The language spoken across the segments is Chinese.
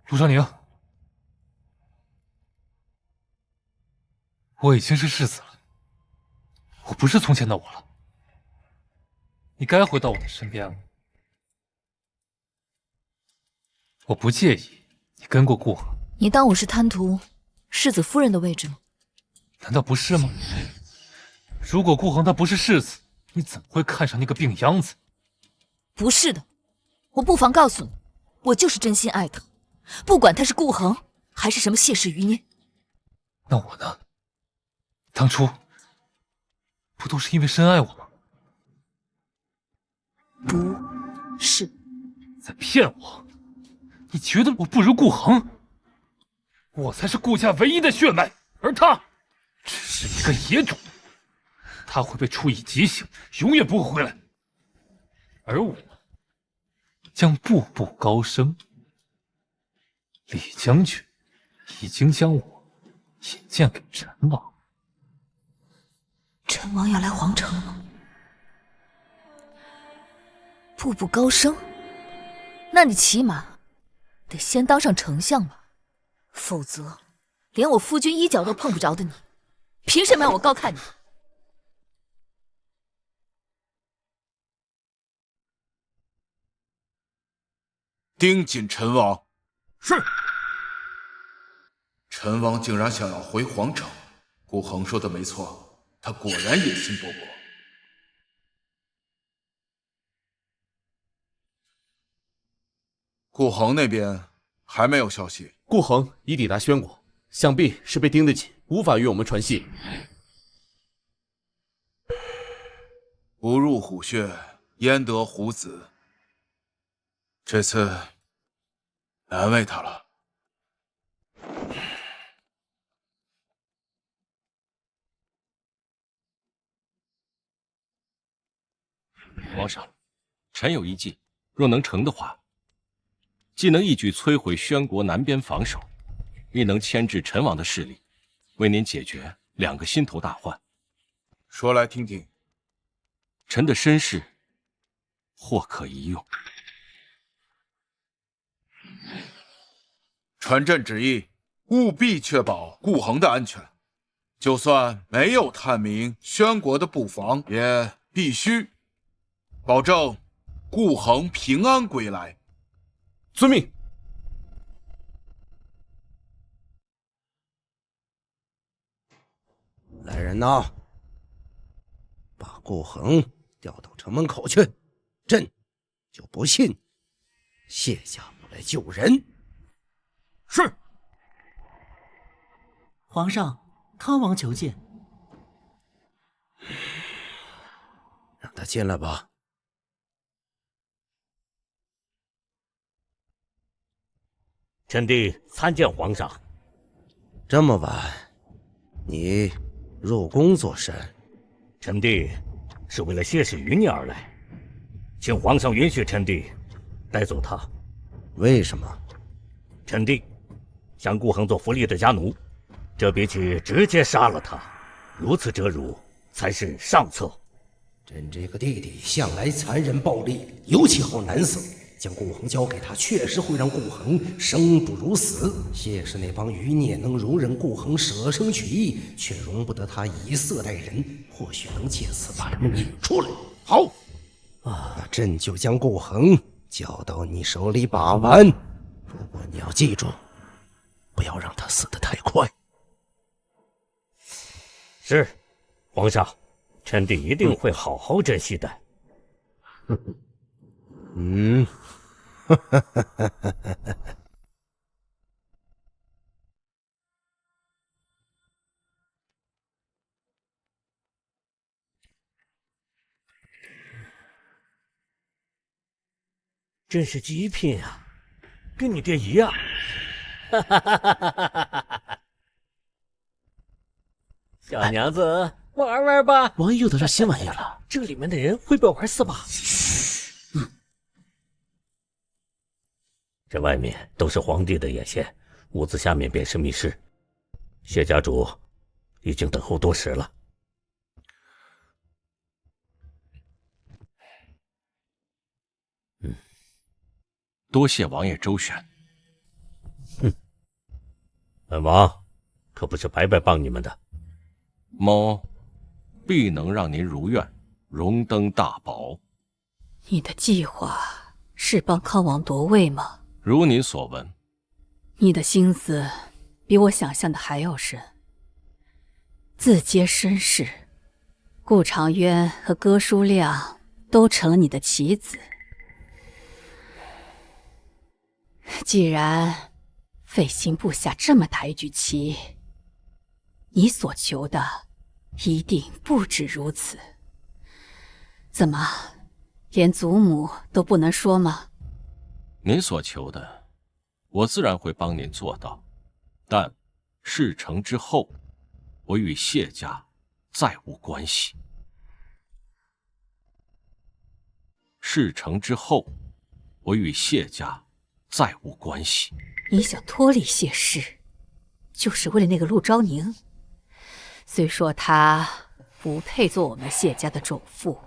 陆少宁，我已经是世子了，我不是从前的我了。你该回到我的身边了。我不介意你跟过顾恒。你当我是贪图世子夫人的位置吗？难道不是吗？如果顾恒他不是世子，你怎么会看上那个病秧子？不是的，我不妨告诉你，我就是真心爱他，不管他是顾恒还是什么谢氏余孽。那我呢？当初不都是因为深爱我吗？不是，在骗我！你觉得我不如顾恒？我才是顾家唯一的血脉，而他只是一个野种，他会被处以极刑，永远不会回来。而我将步步高升。李将军已经将我引荐给陈王。陈王要来皇城了，步步高升，那你起码得先当上丞相吧，否则连我夫君衣角都碰不着的你，凭什么让我高看你？盯紧陈王。是。陈王竟然想要回皇城，顾恒说的没错，他果然野心勃勃。顾恒那边还没有消息。顾恒已抵达宣国，想必是被盯得紧，无法与我们传信。不入虎穴，焉得虎子？这次难为他了。皇上，臣有一计，若能成的话，既能一举摧毁宣国南边防守，亦能牵制陈王的势力，为您解决2个心头大患。说来听听。臣的身世或可一用。传朕旨意，务必确保顾恒的安全。就算没有探明宣国的布防，也必须保证顾恒平安归来。遵命。来人呐，把顾恒调到城门口去，朕就不信谢家不来救人。是。皇上，康王求见。让他进来吧。臣弟参见皇上。这么晚，你入宫作甚？臣弟是为了谢氏余孽而来，请皇上允许臣弟带走他。为什么？臣弟将顾恒做福利的家奴，这比起直接杀了他，如此折辱才是上策。朕这个弟弟向来残忍暴力，尤其好男色。将顾恒交给他，确实会让顾恒生不如死。谢氏那帮余孽能容忍顾恒舍生取义，却容不得他以色待人，或许能借此把他们引出来。好，那朕就将顾恒交到你手里把玩。不过你要记住，不要让他死得太快。是，皇上，臣弟一定会好好珍惜的。真是极品啊，跟你爹一样。小娘子，玩玩吧。王爷又得到新玩意了，这里面的人会不会玩4把？这外面都是皇帝的眼线，屋子下面便是密室。谢家主已经等候多时了。多谢王爷周旋。本王可不是白白帮你们的。某必能让您如愿，荣登大宝。你的计划是帮康王夺位吗？如您所闻。你的心思比我想象的还要深。自揭身世，顾长渊和哥舒亮都成了你的棋子。既然费心布下这么大一局棋，你所求的一定不止如此。怎么，连祖母都不能说吗？您所求的，我自然会帮您做到，但事成之后，我与谢家再无关系。事成之后，我与谢家再无关系。你想脱离谢氏，就是为了那个陆昭宁。虽说她不配做我们谢家的种妇，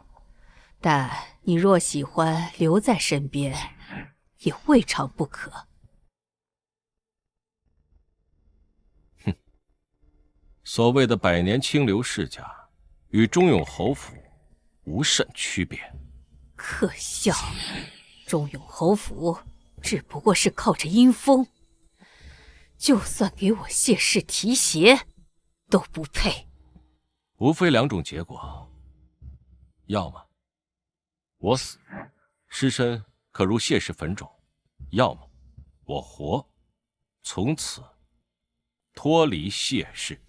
但你若喜欢留在身边，也未尝不可。哼，所谓的百年清流世家，与忠永侯府无甚区别。可笑，忠永侯府只不过是靠着阴风，就算给我谢氏提携，都不配。无非两种结果，要么我死，尸身可入谢氏坟冢；要么我活，从此脱离谢氏。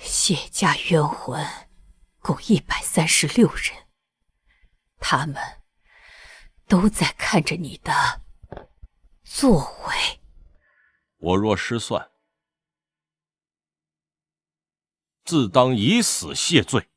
谢家冤魂共136人，他们都在看着你的作为。我若失算，自当以死谢罪。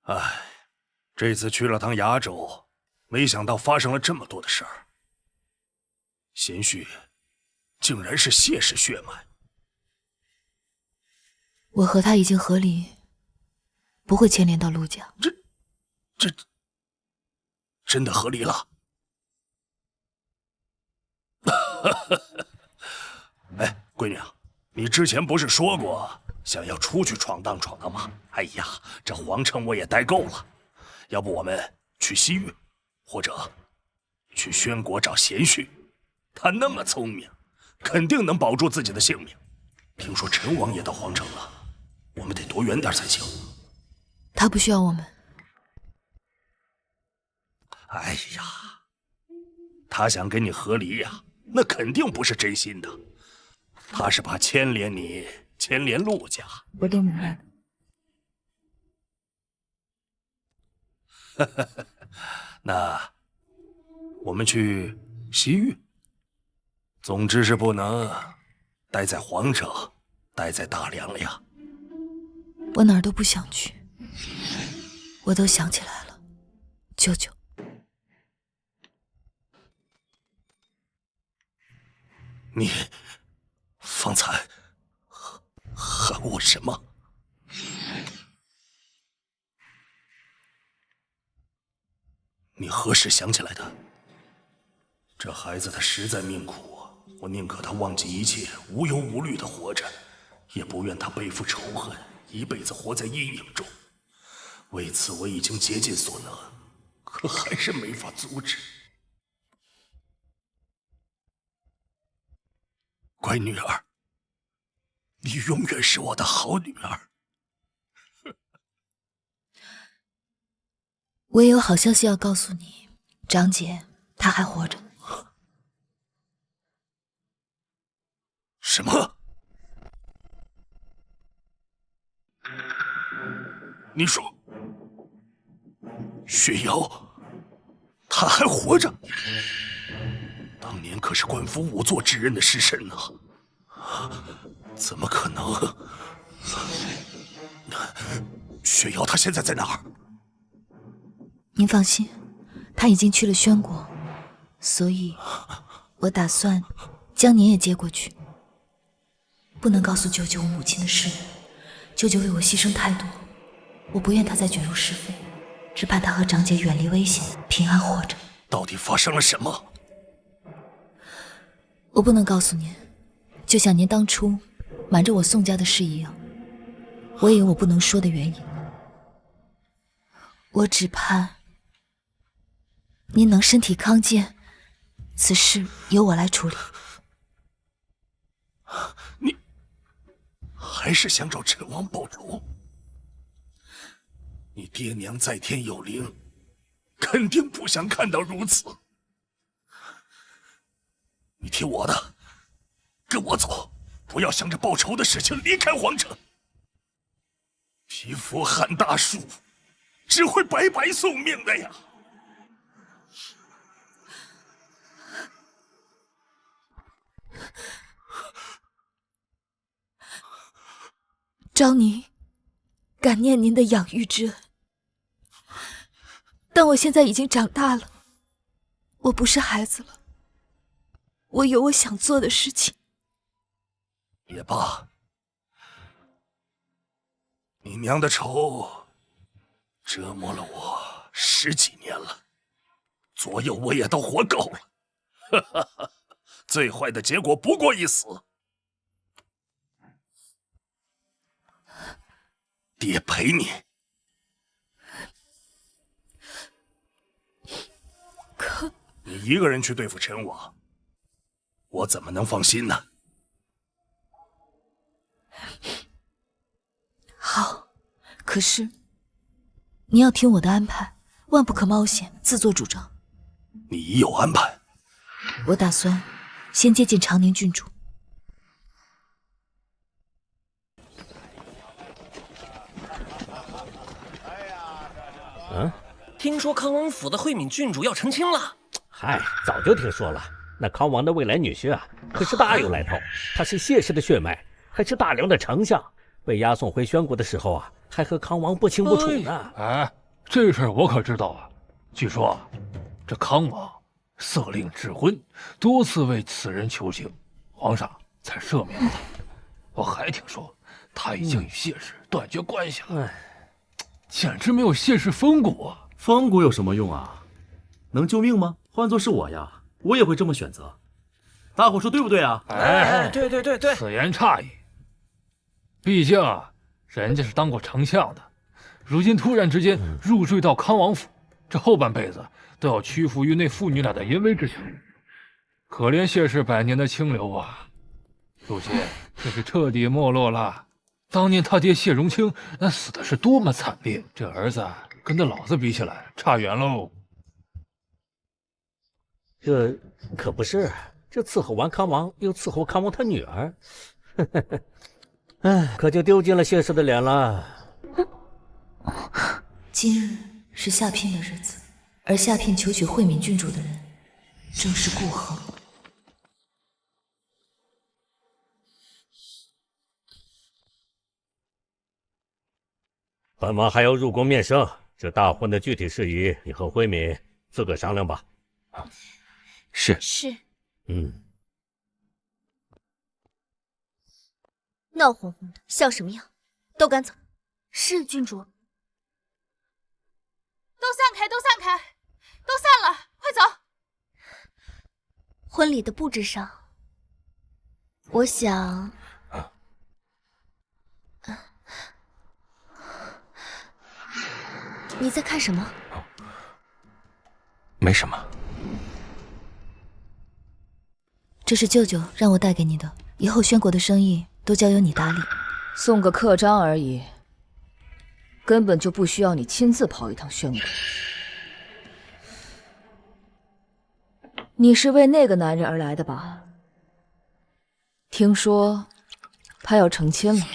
唉，这次去了趟崖州，没想到发生了这么多的事儿。贤婿竟然是谢氏血脉。我和他已经和离，不会牵连到陆家。这真的和离了？哎，闺女啊，你之前不是说过想要出去闯荡闯荡吗？哎呀，这皇城我也待够了，要不我们去西域，或者去宣国找贤婿，他那么聪明，肯定能保住自己的性命。听说陈王也到皇城了，我们得躲远点才行。他不需要我们。哎呀，他想跟你和离呀，那肯定不是真心的，他是怕牵连你，牵连陆家。我都明白了。那我们去西域，总之是不能待在皇城，待在大梁了呀。我哪儿都不想去，我都想起来了，舅舅。你方才喊我什么？你何时想起来的？这孩子他实在命苦啊，我宁可他忘记一切，无忧无虑的活着，也不愿他背负仇恨，一辈子活在阴影中。为此我已经竭尽所能，可还是没法阻止。乖女儿，你永远是我的好女儿。我也有好消息要告诉你，张姐她还活着。什么？你说雪瑶，他还活着。当年可是官府仵作之人的尸身呢，怎么可能？雪瑶他现在在哪儿？您放心，他已经去了宣国，所以我打算将您也接过去。不能告诉舅舅我母亲的事，舅舅为我牺牲太多，我不愿他再卷入是非，只盼他和长姐远离危险，平安活着。到底发生了什么？我不能告诉您，就像您当初瞒着我宋家的事一样，我也有我不能说的原因。我只盼您能身体康健，此事由我来处理。你还是想找陈王报仇？你爹娘在天有灵，肯定不想看到如此。你听我的，跟我走，不要想着报仇的事情离开皇城。匹夫撼大树，只会白白送命的呀！昭宁，感念您的养育之恩，但我现在已经长大了，我不是孩子了，我有我想做的事情。也罢，你娘的仇折磨了我10几年了，左右我也都活够了。哈哈哈，最坏的结果不过一死。爹陪你。可你一个人去对付陈王，我怎么能放心呢？好，可是你要听我的安排，万不可冒险，自作主张。你已有安排。我打算先接近长宁郡主。听说康王府的慧敏郡主要成亲了。嗨，早就听说了。那康王的未来女婿啊，可是大有来头。他是谢氏的血脉，还是大梁的丞相。被押送回宣国的时候啊，还和康王不清不楚呢。哎，这事儿我可知道啊。据说啊，这康王色令智昏，多次为此人求情，皇上才赦免了他。我还听说他已经与谢氏断绝关系了。简直没有谢氏风骨啊！风骨有什么用啊？能救命吗？换作是我呀，我也会这么选择。大伙说对不对啊？哎，对对对对，此言差矣。毕竟啊，人家是当过丞相的，如今突然之间入赘到康王府，这后半辈子都要屈服于那父女俩的淫威之下。可怜谢氏百年的清流啊，如今却是彻底没落了。当年他爹谢荣清那死的是多么惨烈，这儿子跟他老子比起来差远喽。这可不是，这伺候完康王，又伺候康王他女儿，哎，可就丢尽了谢氏的脸了。今日是下聘的日子，而下聘求娶慧敏郡主的人，正是顾恒。本王还要入宫面圣，这大婚的具体事宜，你和慧敏自个商量吧。是。闹哄哄的，像什么样？都赶走！是郡主。都散开，都散开，都散了，快走！婚礼的布置上，我想，你在看什么？没什么。这是舅舅让我带给你的，以后宣国的生意都交由你打理。送个刻章而已，根本就不需要你亲自跑一趟宣国。你是为那个男人而来的吧？听说他要成亲了，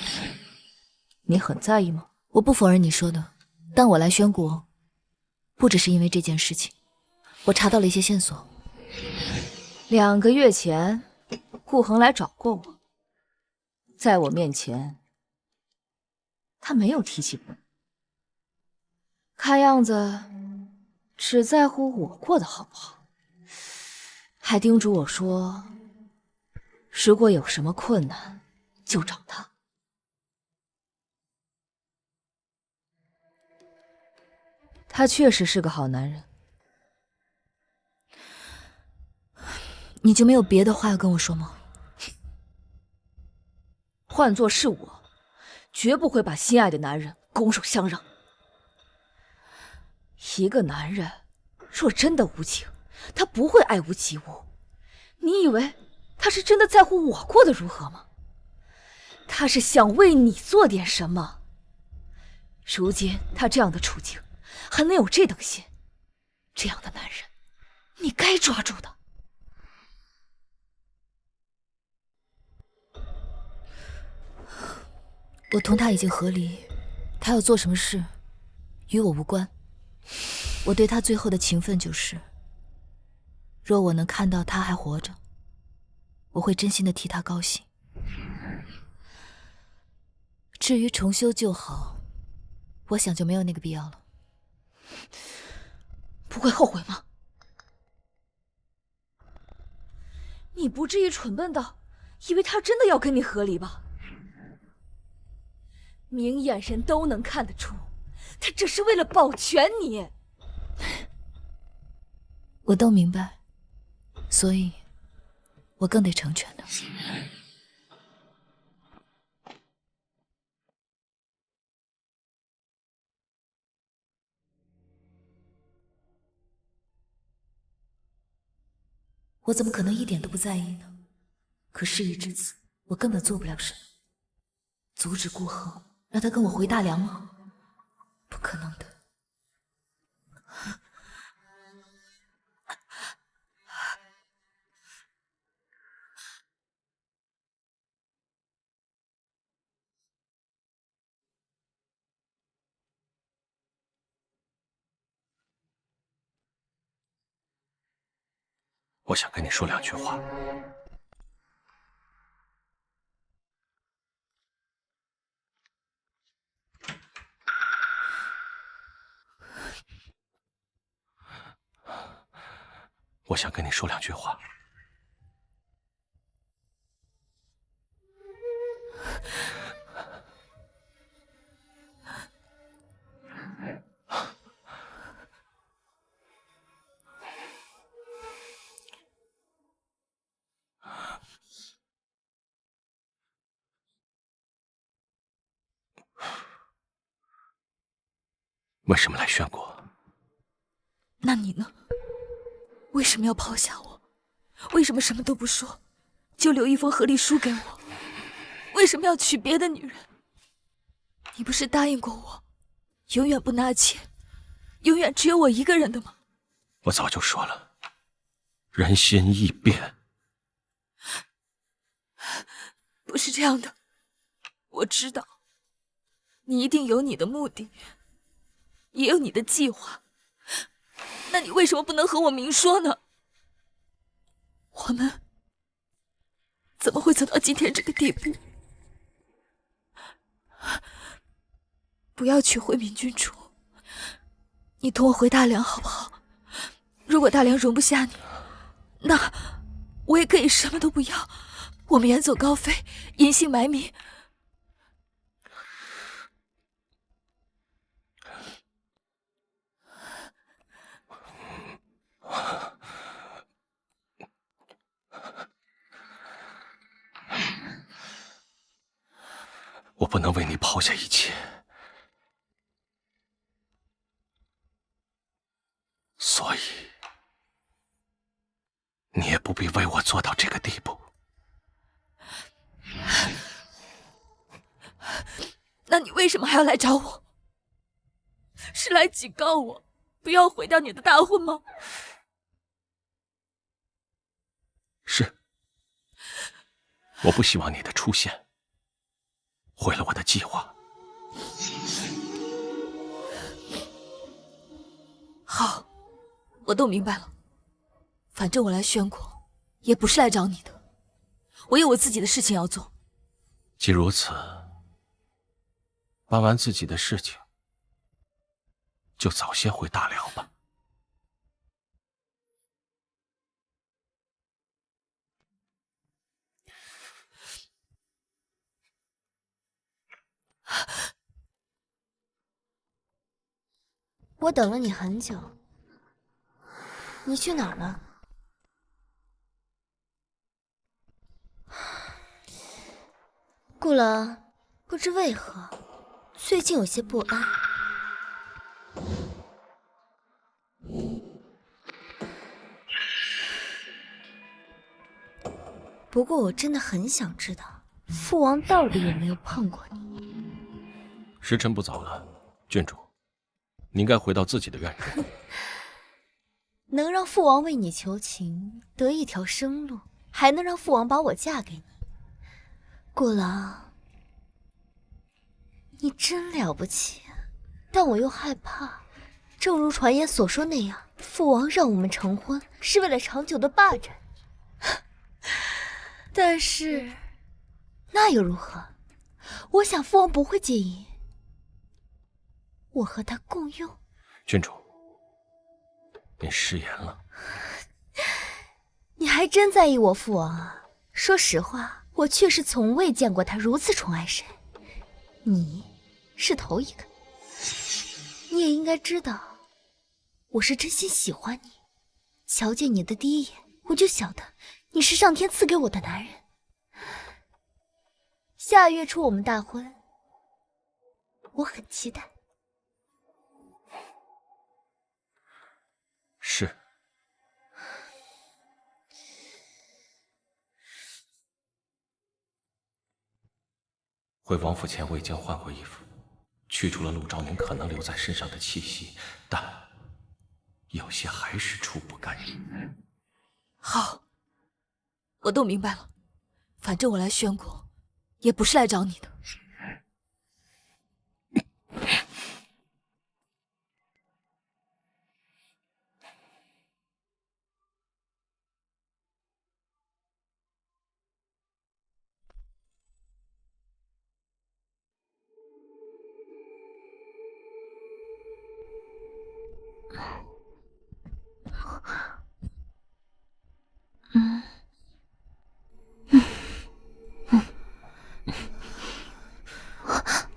你很在意吗？我不否认你说的，但我来宣国不只是因为这件事情，我查到了一些线索。2个月前，顾恒来找过我，在我面前，他没有提起我，看样子只在乎我过得好不好，还叮嘱我说，如果有什么困难，就找他。他确实是个好男人。你就没有别的话要跟我说吗？换作是我，绝不会把心爱的男人拱手相让。一个男人若真的无情，他不会爱屋及乌。你以为他是真的在乎我过得如何吗？他是想为你做点什么。如今他这样的处境，还能有这等心，这样的男人，你该抓住的。我同他已经和离，他要做什么事，与我无关。我对他最后的情分就是，若我能看到他还活着，我会真心的替他高兴。至于重修旧好，我想就没有那个必要了。不会后悔吗？你不至于蠢笨到以为他真的要跟你和离吧？明眼人都能看得出，他只是为了保全你。我都明白，所以我更得成全他。我怎么可能一点都不在意呢？可事已至此，我根本做不了什么。阻止顾恒，让他跟我回大梁吗？不可能的。我想跟你说2句话。我想跟你说2句话。为什么来宣国？那你呢？为什么要抛下我？为什么什么都不说，就留一封和离书给我？为什么要娶别的女人？你不是答应过我，永远不拿钱，永远只有我一个人的吗？我早就说了，人心易变。不是这样的，我知道，你一定有你的目的，也有你的计划。那你为什么不能和我明说呢？我们怎么会走到今天这个地步？不要娶慧敏君主，你同我回大梁好不好？如果大梁容不下你，那我也可以什么都不要，我们远走高飞，隐姓埋名。我不能为你抛下一切，所以你也不必为我做到这个地步。那你为什么还要来找我？是来警告我不要毁掉你的大婚吗？是，我不希望你的出现毁了我的计划。我都明白了，反正我来宣国也不是来找你的，我有我自己的事情要做。既如此，办完自己的事情，就早些回大辽吧。我等了你很久，你去哪儿了？顾了，不知为何，最近有些不安。不过我真的很想知道，父王到底有没有碰过你？时辰不早了，郡主，你应该回到自己的院中。能让父王为你求情，得一条生路，还能让父王把我嫁给你，顾郎，你真了不起。但我又害怕，正如传言所说那样，父王让我们成婚是为了长久的霸占。但是那又如何？我想父王不会介意我和他共用。郡主，你失言了。你还真在意我父王啊？说实话，我确实从未见过他如此宠爱谁，你是头一个。你也应该知道，我是真心喜欢你。瞧见你的第一眼，我就晓得你是上天赐给我的男人。下月初我们大婚，我很期待。是。回王府前，我已经换过衣服，去除了陆昭宁可能留在身上的气息，但有些还是除不干净。好，我都明白了，反正我来宣国也不是来找你的。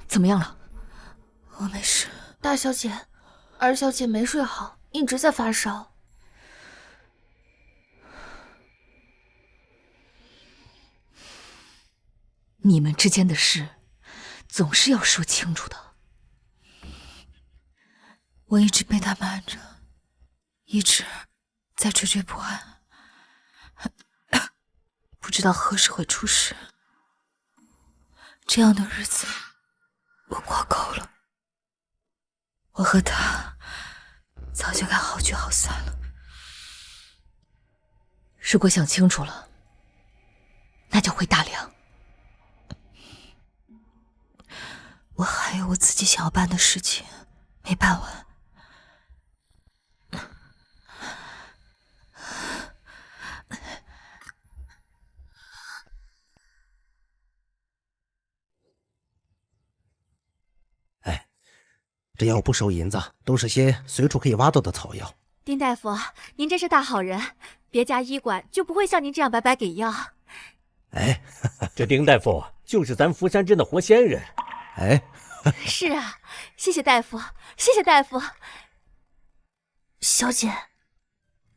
怎么样了？我没事，大小姐，二小姐没睡好，一直在发烧。你们之间的事，总是要说清楚的。我一直被他瞒着，一直在惴惴不安，不知道何时会出事。这样的日子我过够了，我和他早就该好聚好散了。如果想清楚了，那就回大梁。我还有我自己想要办的事情没办完。这药不收银子，都是些随处可以挖到的草药。丁大夫，您真是大好人，别家医馆就不会像您这样白白给药。哎，这丁大夫就是咱福山镇的活仙人。哎，是啊，谢谢大夫，谢谢大夫。小姐，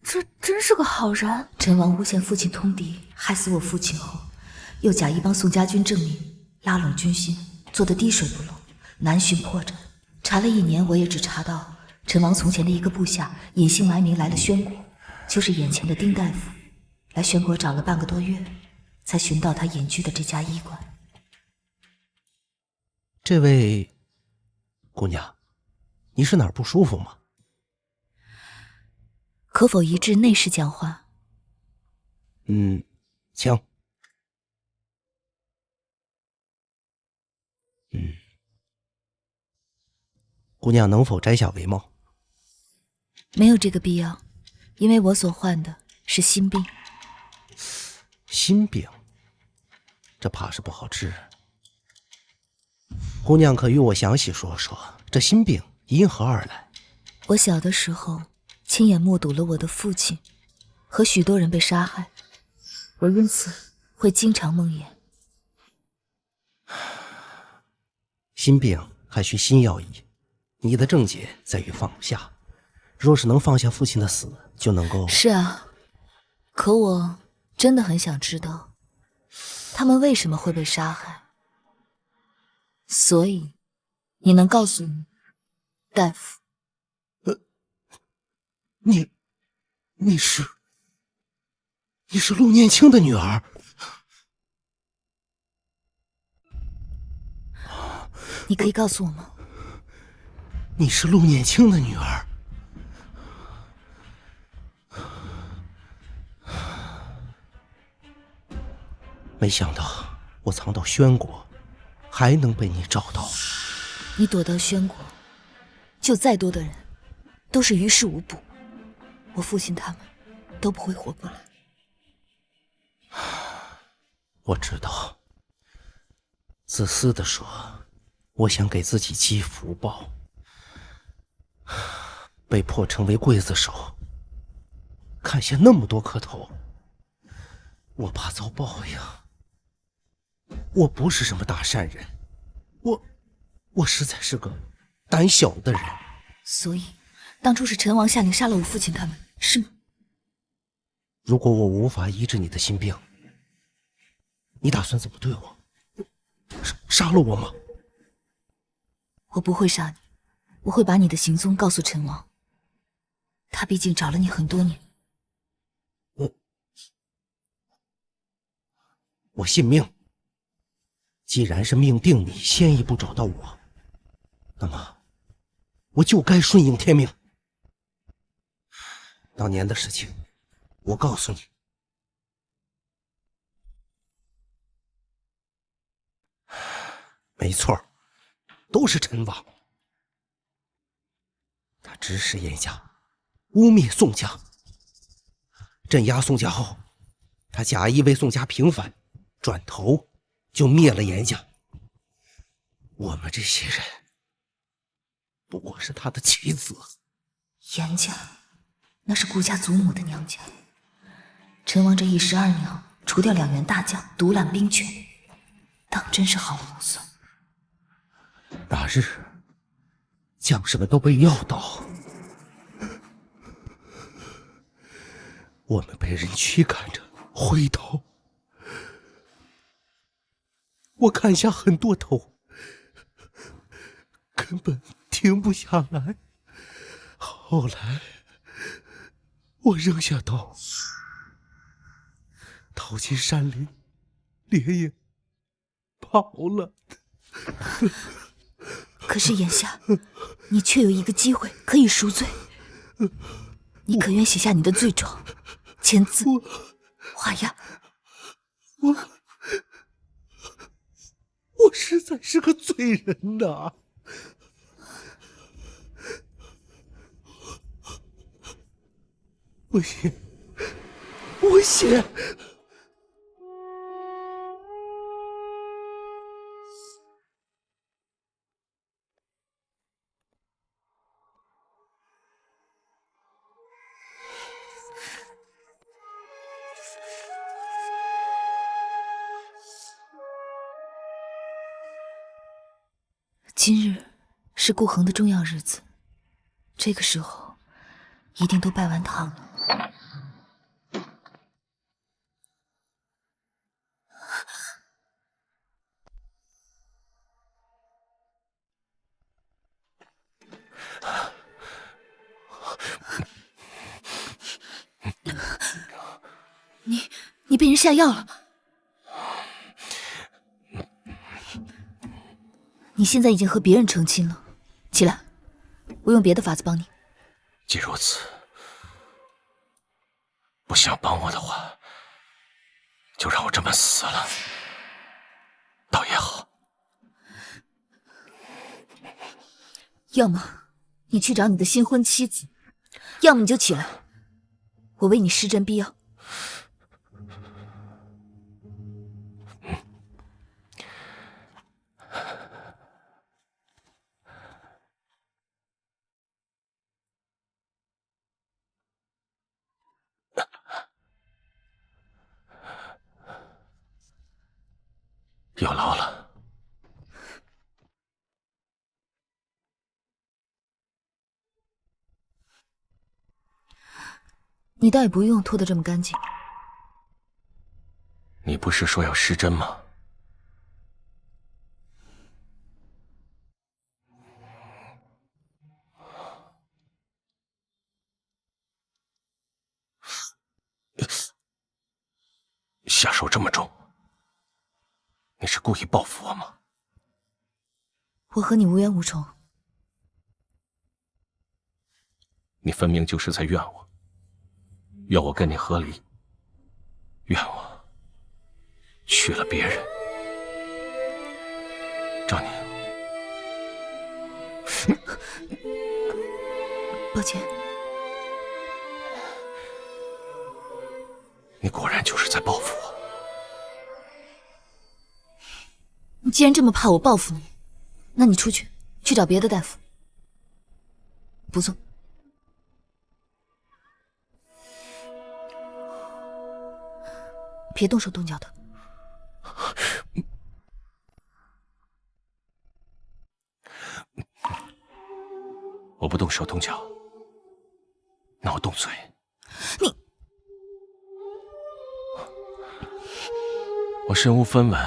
这真是个好人。陈王诬陷父亲通敌，害死我父亲后，又假意帮宋家军正命，拉拢军心，做得滴水不漏，难寻破绽。查了1年，我也只查到陈王从前的一个部下隐姓埋名来了宣国，就是眼前的丁大夫。来宣国找了半个多月，才寻到他隐居的这家医馆。这位姑娘，你是哪儿不舒服吗？可否移至内室讲话？请。姑娘能否摘下帷帽？没有这个必要。因为我所患的是心病。心病，这怕是不好治。姑娘可与我详细说说，这心病因何而来？我小的时候亲眼目睹了我的父亲和许多人被杀害，我因此会经常梦魇。心病还需心药医，你的症结在于放不下。若是能放下父亲的死，就能够……是啊，可我真的很想知道，他们为什么会被杀害。所以，你能告诉我，大夫？你是陆念青的女儿？你可以告诉我吗？你是陆念青的女儿？没想到我藏到宣国，还能被你找到。你躲到宣国，就再多的人，都是于事无补。我父亲他们都不会活过来。我知道，自私的说，我想给自己积福报，被迫成为刽子手，砍下那么多颗头，我怕遭报应。我不是什么大善人，我实在是个胆小的人。所以，当初是陈王下令杀了我父亲他们，是吗？如果我无法医治你的心病，你打算怎么对我？杀了我吗？我不会杀你，我会把你的行踪告诉陈王。他毕竟找了你很多年。我信命。既然是命定你先一步找到我，那么我就该顺应天命。当年的事情，我告诉你。没错，都是陈王。他指使严家，污蔑宋家，镇压宋家后，他假意为宋家平反，转头就灭了严家。我们这些人不过是他的棋子。严家，那是顾家祖母的娘家。陈王这一石二鸟，除掉2员大将，独揽兵权，当真是毫无谋算。那日，将士们都被药倒，我们被人驱赶着回头。我砍下很多头，根本停不下来。后来，我扔下刀，逃进山林，连夜跑了。可是眼下，你却有一个机会可以赎罪。你可愿写下你的罪状，签字、画押？我实在是个罪人呐！我写，我写。今日是顾恒的重要日子，这个时候一定都拜完堂了。你被人下药了。你现在已经和别人成亲了，起来，我用别的法子帮你。既如此，不想帮我的话，就让我这么死了，倒也好。要么你去找你的新婚妻子，要么你就起来，我为你施针逼药。有劳了。你倒也不用拖得这么干净。你不是说要施针吗？下手这么重，你是故意报复我吗？我和你无冤无仇。你分明就是在怨我，怨我跟你和离，怨我娶了别人。赵宁，抱歉。你果然就是在报复我。你既然这么怕我报复你，那你出去找别的大夫。不送。别动手动脚的。我不动手动脚，那我动嘴。你，我身无分文，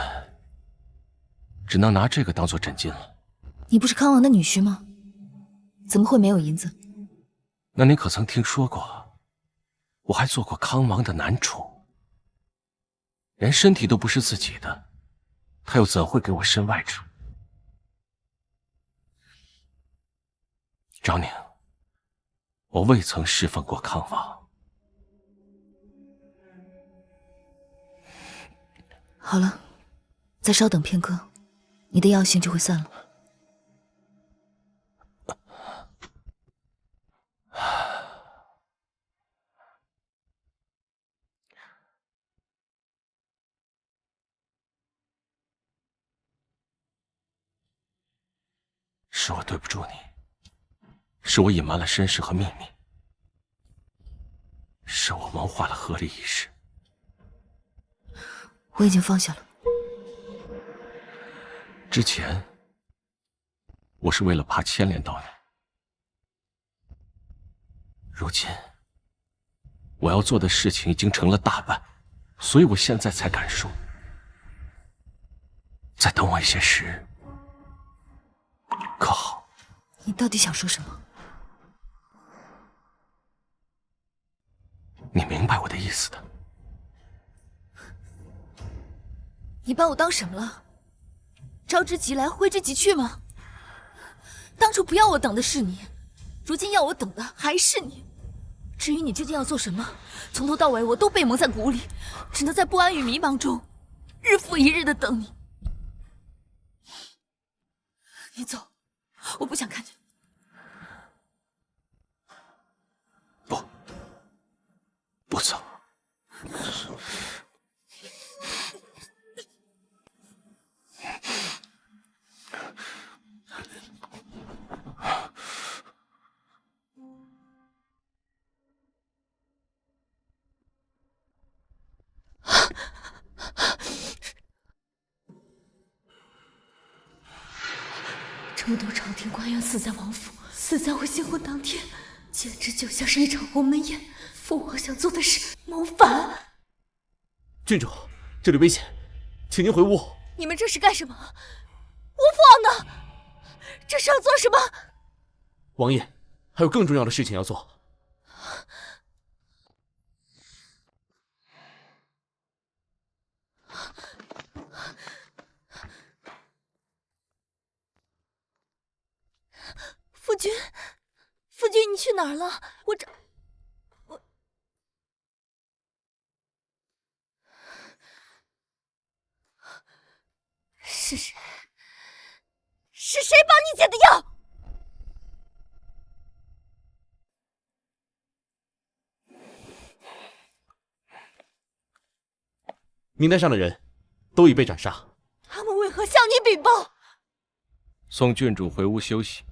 只能拿这个当做枕巾了。你不是康王的女婿吗？怎么会没有银子？那你可曾听说过，我还做过康王的男宠？连身体都不是自己的，他又怎会给我身外之物？赵宁，我未曾侍奉过康王。好了，再稍等片刻，你的药性就会散了。是我对不住你，是我隐瞒了身世和秘密，是我谋划了合离一事。我已经放下了。之前，我是为了怕牵连到你，如今，我要做的事情已经成了大半，所以我现在才敢说。再等我一些时，可好？你到底想说什么？你明白我的意思的。你把我当什么了？招之即来，挥之即去吗？当初不要我等的是你，如今要我等的还是你。至于你究竟要做什么，从头到尾我都被蒙在鼓里，只能在不安与迷茫中，日复一日的等你。你走，我不想看见。不走。这么多朝廷官员死在王府，死在我新婚当天，简直就像是一场鸿门宴。父王想做的是谋反。郡主，这里危险，请您回屋。你们这是干什么？我父王呢？这是要做什么？王爷，还有更重要的事情要做。夫君，夫君，你去哪儿了？我是谁？是谁帮你解的药？名单上的人都已被斩杀。他们为何向你禀报？送郡主回屋休息。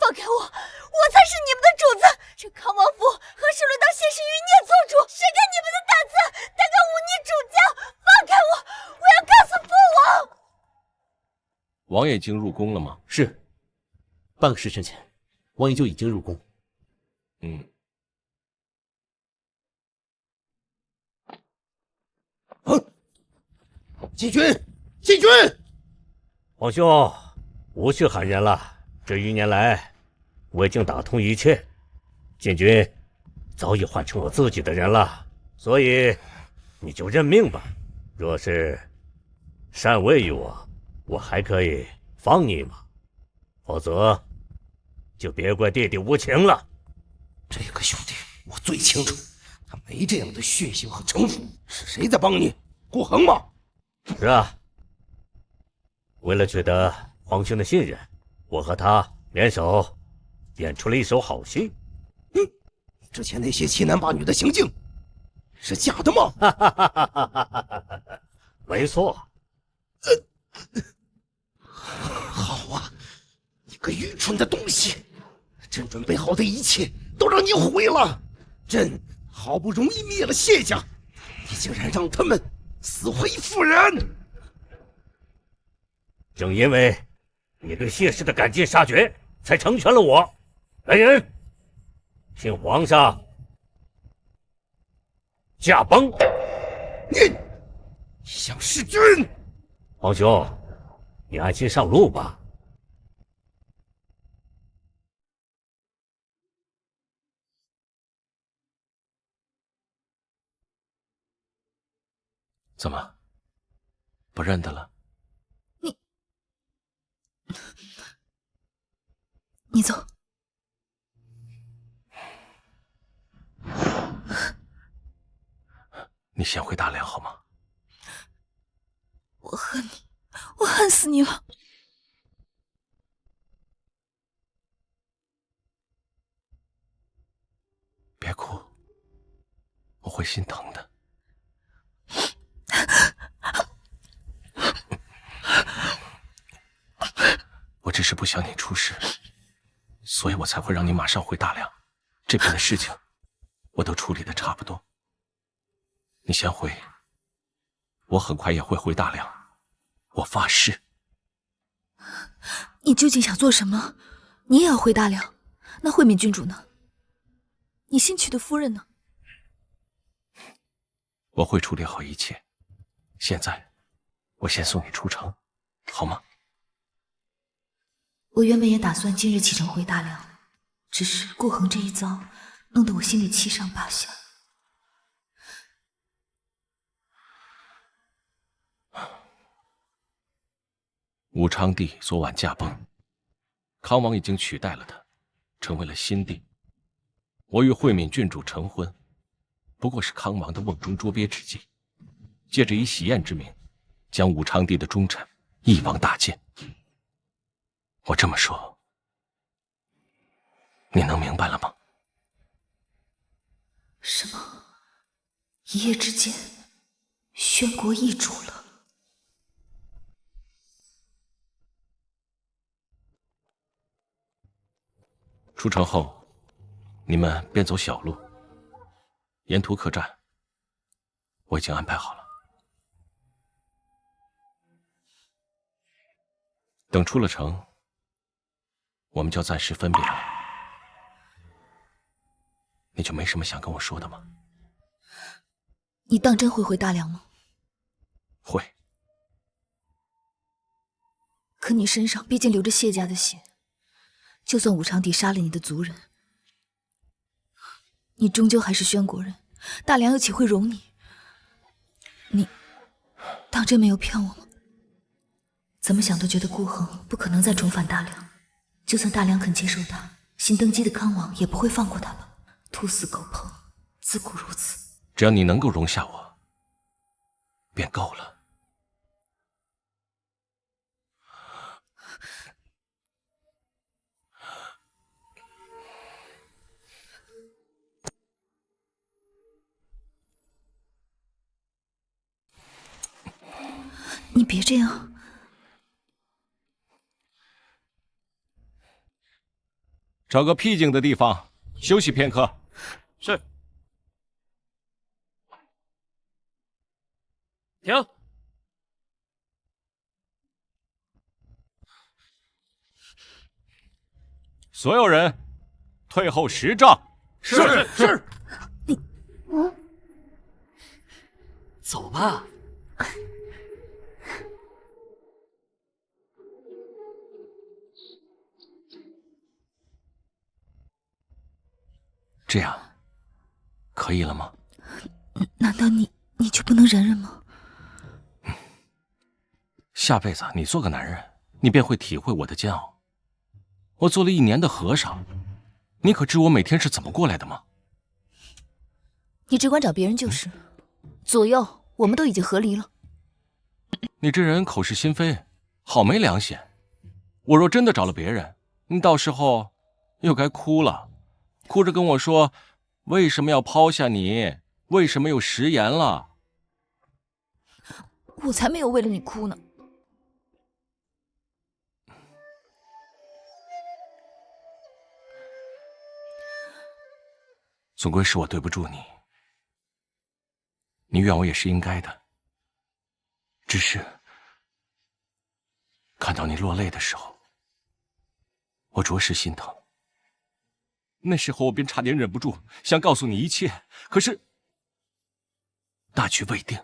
放开我！我才是你们的主子！这康王府何时轮到谢氏余孽做主？谁给你们的胆子，胆敢忤逆主教？放开我！我要告诉父王！王爷已经入宫了吗？是，半个时辰前，王爷就已经入宫。禁军，禁军！皇兄，无需喊人了。这1年来，我已经打通一切，禁军早已换成我自己的人了，所以你就认命吧。若是禅位于我，我还可以放你一马；否则，就别怪弟弟无情了。这个兄弟，我最清楚，他没这样的血性和城府。是谁在帮你？顾恒吗？是啊，为了取得皇兄的信任，我和他联手演出了一手好戏。之前那些欺男霸女的行径是假的吗？没错。好啊，你个愚蠢的东西！朕准备好的一切都让你毁了。朕好不容易灭了谢家，你竟然让他们死灰复燃！正因为你对谢氏的赶尽杀绝，才成全了我。来人，请皇上驾崩！你想弑君？皇兄，你安心上路吧。怎么，不认得了？你走。你先回大梁好吗？我恨你，我恨死你了。别哭，我会心疼的。我只是不想你出事，所以我才会让你马上回大梁。这边的事情我都处理的差不多，你先回，我很快也会回大梁，我发誓。你究竟想做什么？你也要回大梁？那慧敏郡主呢？你新娶的夫人呢？我会处理好一切。现在，我先送你出城，好吗？我原本也打算今日启程回大梁，只是顾恒这一遭，弄得我心里七上八下。武昌帝昨晚驾崩，康王已经取代了他，成为了新帝。我与慧敏郡主成婚，不过是康王的瓮中捉鳖之计，借着以喜宴之名，将武昌帝的忠臣一网打尽。我这么说，你能明白了吗？什么？一夜之间，宣国易主了？出城后，你们便走小路，沿途客栈我已经安排好了。等出了城，我们就要暂时分别了。你就没什么想跟我说的吗？你当真会回大梁吗？会。可你身上毕竟流着谢家的血，就算武昌帝杀了你的族人，你终究还是宣国人，大梁又岂会容你？你当真没有骗我吗？怎么想都觉得顾恒不可能再重返大梁，就算大梁肯接受他，新登基的康王也不会放过他吧？兔死狗烹，自古如此。只要你能够容下我，便够了。别这样。找个僻静的地方休息片刻。是。停。所有人退后10丈。是。走吧。这样可以了吗？难道你就不能忍忍吗？下辈子你做个男人，你便会体会我的煎熬。我做了1年的和尚，你可知我每天是怎么过来的吗？你只管找别人就是。左右我们都已经和离了。你这人口是心非，好没良心。我若真的找了别人，你到时候又该哭了，哭着跟我说为什么要抛下你，为什么又食言了。我才没有为了你哭呢。总归是我对不住你，你怨我也是应该的。只是看到你落泪的时候，我着实心疼。那时候我便差点忍不住想告诉你一切，可是大局未定，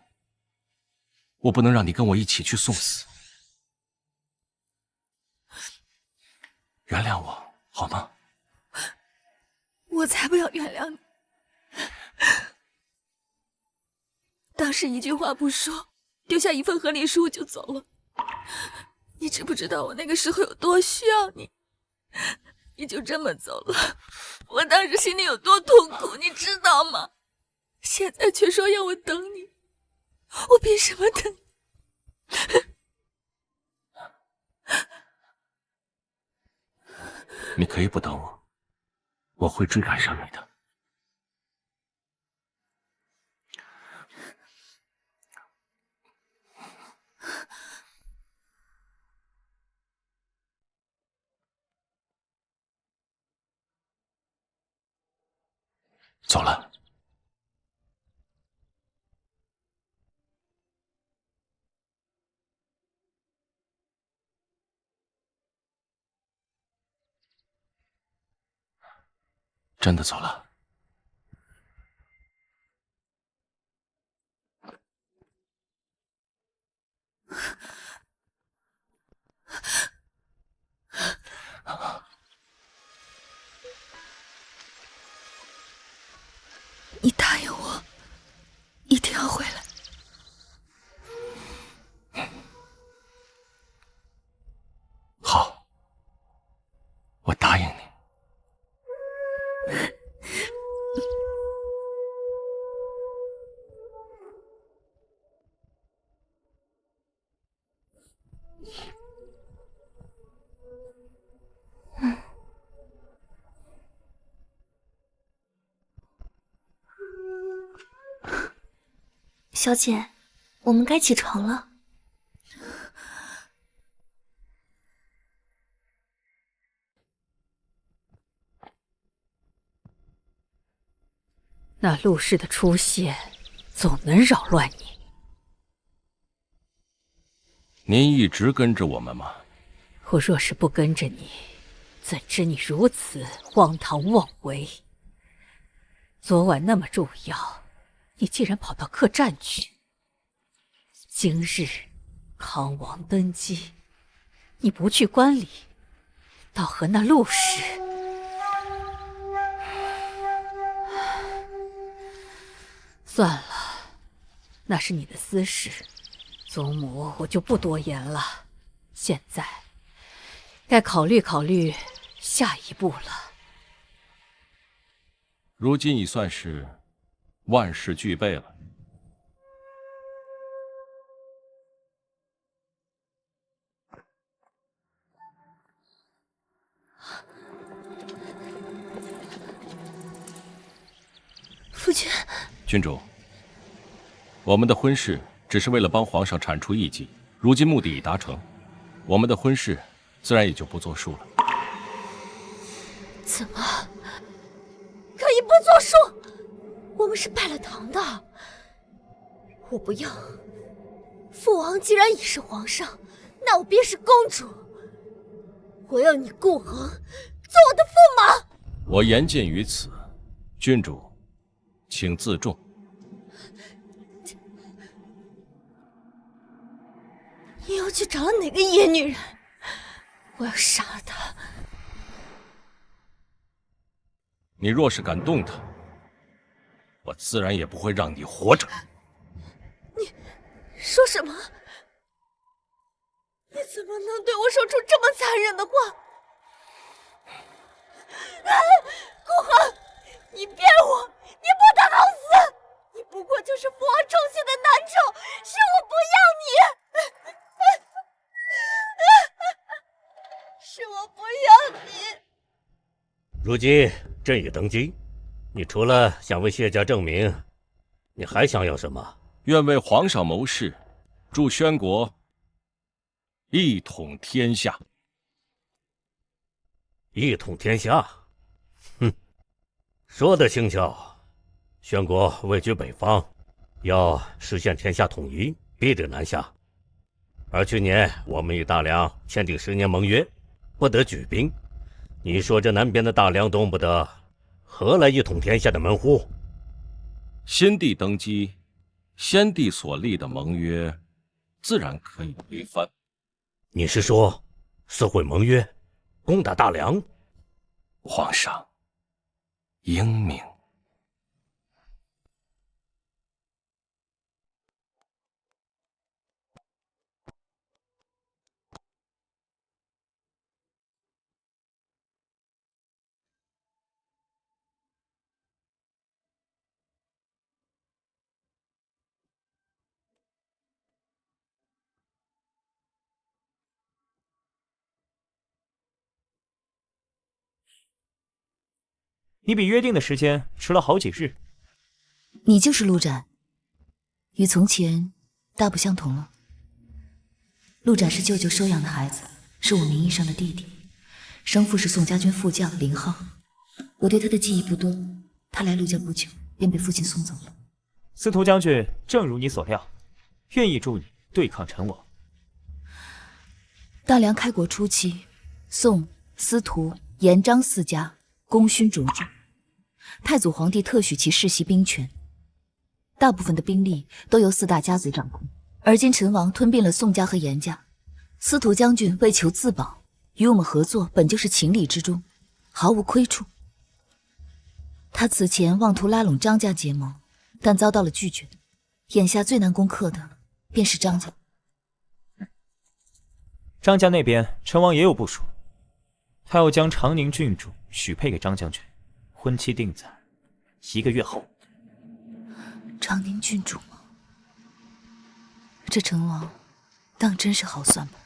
我不能让你跟我一起去送死。原谅我好吗？我才不要原谅你！当时一句话不说，丢下一份和离书就走了。你知不知道我那个时候有多需要你？你就这么走了，我当时心里有多痛苦，你知道吗？现在却说要我等你，我凭什么等你？你可以不等我，我会追赶上你的。走了。真的走了。你答应我，一定要回来。好，我答应你。小姐，我们该起床了。那陆氏的出现，总能扰乱你。您一直跟着我们吗？我若是不跟着你，怎知你如此荒唐妄为？昨晚那么重要，你竟然跑到客栈去。今日康王登基，你不去观礼，倒和那陆氏……算了，那是你的私事，祖母我就不多言了。现在该考虑考虑下一步了。如今已算是万事俱备了。夫君，郡主，我们的婚事只是为了帮皇上铲除异己，如今目的已达成，我们的婚事自然也就不作数了。怎么可以不作数？我们是拜了堂的。我不要。父王既然已是皇上，那我便是公主。我要你顾恒做我的驸马。我言尽于此，郡主，请自重。你又去找了哪个野女人？我要杀了她！你若是敢动她，我自然也不会让你活着。你说什么？你怎么能对我说出这么残忍的话？顾恒，你骗我！你不得好死！你不过就是父王宠幸的男宠，是我不要你，是我不要你。如今朕已登基，你除了想为谢家证明，你还想要什么？愿为皇上谋士，助宣国一统天下。一统天下？哼，说得轻巧。宣国位居北方，要实现天下统一，必得南下。而去年我们与大梁签订10年盟约，不得举兵。你说这南边的大梁动不得，何来一统天下的门户？先帝登基，先帝所立的盟约，自然可以推翻。你是说撕毁盟约，攻打大梁？皇上英明。你比约定的时间迟了好几日。你就是陆展，与从前大不相同了。陆展是舅舅收养的孩子，是我名义上的弟弟。生父是宋家军副将林浩，我对他的记忆不多。他来陆家不久，便被父亲送走了。司徒将军正如你所料，愿意助你对抗陈王。大梁开国初期，宋、司徒、严、张4家功勋卓著，太祖皇帝特许其世袭兵权，大部分的兵力都由4大家族掌控。而今陈王吞并了宋家和严家，司徒将军为求自保，与我们合作本就是情理之中，毫无亏处。他此前妄图拉拢张家结盟，但遭到了拒绝。眼下最难攻克的便是张家。张家那边陈王也有部署，他要将长宁郡主许配给张将军，婚期定在1个月后。长宁郡主吗？这陈王当真是好算盘。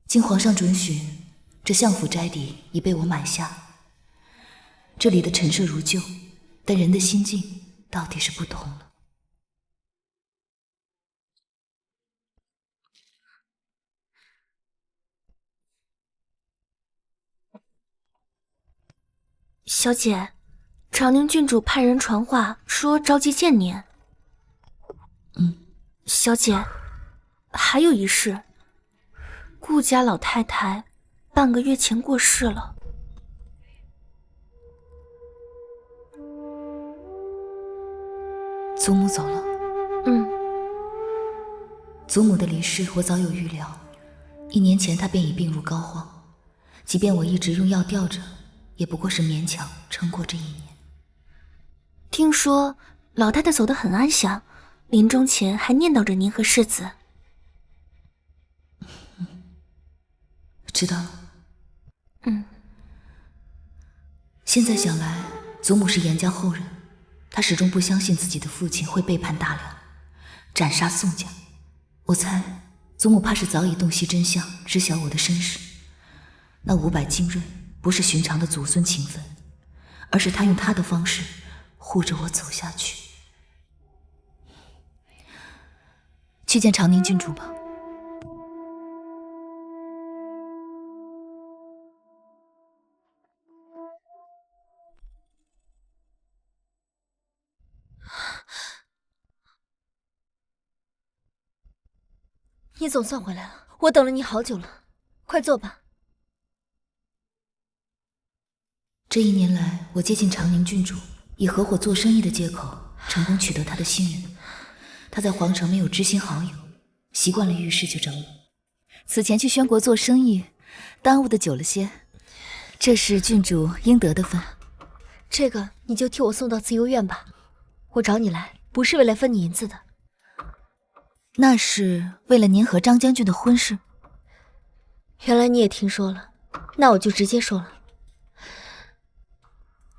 经皇上准许，这相府宅邸已被我买下。这里的陈设如旧，但人的心境到底是不同了。小姐，长宁郡主派人传话说召集见您。小姐，还有一事，顾家老太太半个月前过世了。祖母走了。祖母的离世我早有预料，1年前她便已病入膏肓，即便我一直用药吊着，也不过是勉强撑过这1年。听说老太太走得很安详，临终前还念叨着您和世子。知道了。现在想来，祖母是严家后人，她始终不相信自己的父亲会背叛大梁，斩杀宋家。我猜祖母怕是早已洞悉真相，知晓我的身世。那500精锐不是寻常的祖孙情分，而是他用他的方式护着我走下去。去见长宁郡主吧。你总算回来了，我等了你好久了，快坐吧。这1年来，我接近长宁郡主，以合伙做生意的借口，成功取得他的信任。他在皇城没有知心好友，习惯了遇事就找我。此前去宣国做生意，耽误的久了些，这是郡主应得的分。这个你就替我送到慈幼院吧。我找你来，不是为了分你银子的。那是为了您和张将军的婚事。原来你也听说了，那我就直接说了。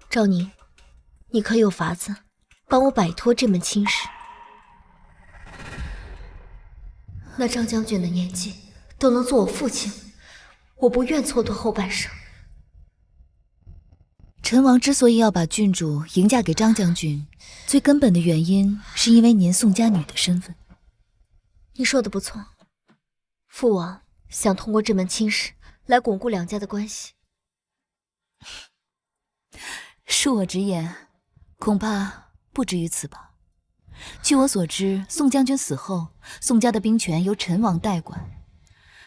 赵宁，你可有法子帮我摆脱这门亲事？那张将军的年纪都能做我父亲，我不愿蹉跎后半生。陈王之所以要把郡主迎嫁给张将军，最根本的原因是因为您宋家女的身份。你说的不错，父王想通过这门亲事来巩固两家的关系。恕我直言，恐怕不止于此吧。据我所知，宋将军死后，宋家的兵权由陈王代管，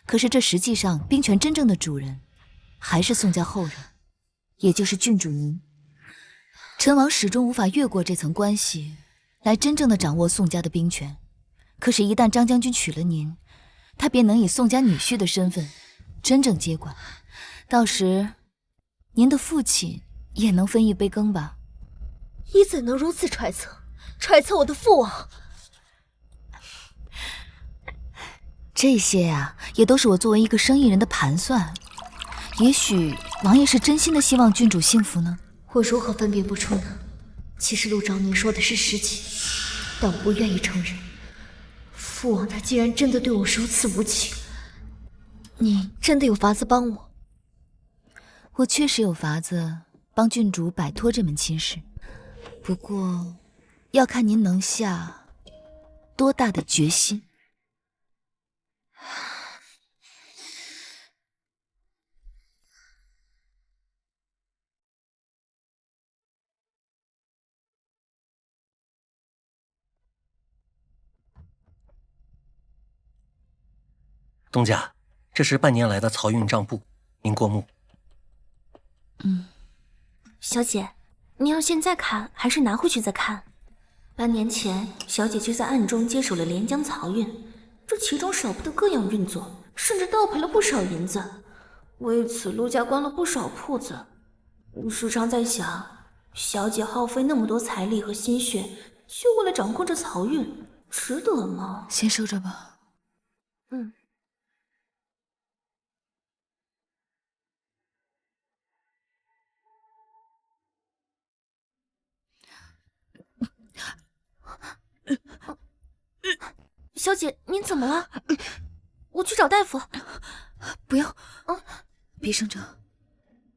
可是这实际上兵权真正的主人还是宋家后人，也就是郡主您。陈王始终无法越过这层关系，来真正的掌握宋家的兵权。可是，一旦张将军娶了您，他便能以宋家女婿的身份真正接管，到时您的父亲也能分一杯羹吧？你怎能如此揣测我的父王？这些呀，也都是我作为一个生意人的盘算。也许王爷是真心的希望郡主幸福呢？我如何分辨不出呢？其实陆昭宁说的是实情，但我不愿意承认。父王他竟然真的对我如此无情，你真的有法子帮我？我确实有法子帮郡主摆脱这门亲事，不过要看您能下多大的决心。东家，这是半年来的漕运账簿，您过目。小姐，你要现在看，还是拿回去再看？半年前，小姐就在暗中接手了连江漕运，这其中少不得各样运作，甚至倒赔了不少银子。为此，陆家关了不少铺子。我时常在想，小姐耗费那么多财力和心血，就为了掌控这漕运，值得吗？先收着吧。小姐，您怎么了？我去找大夫。不用，别声张，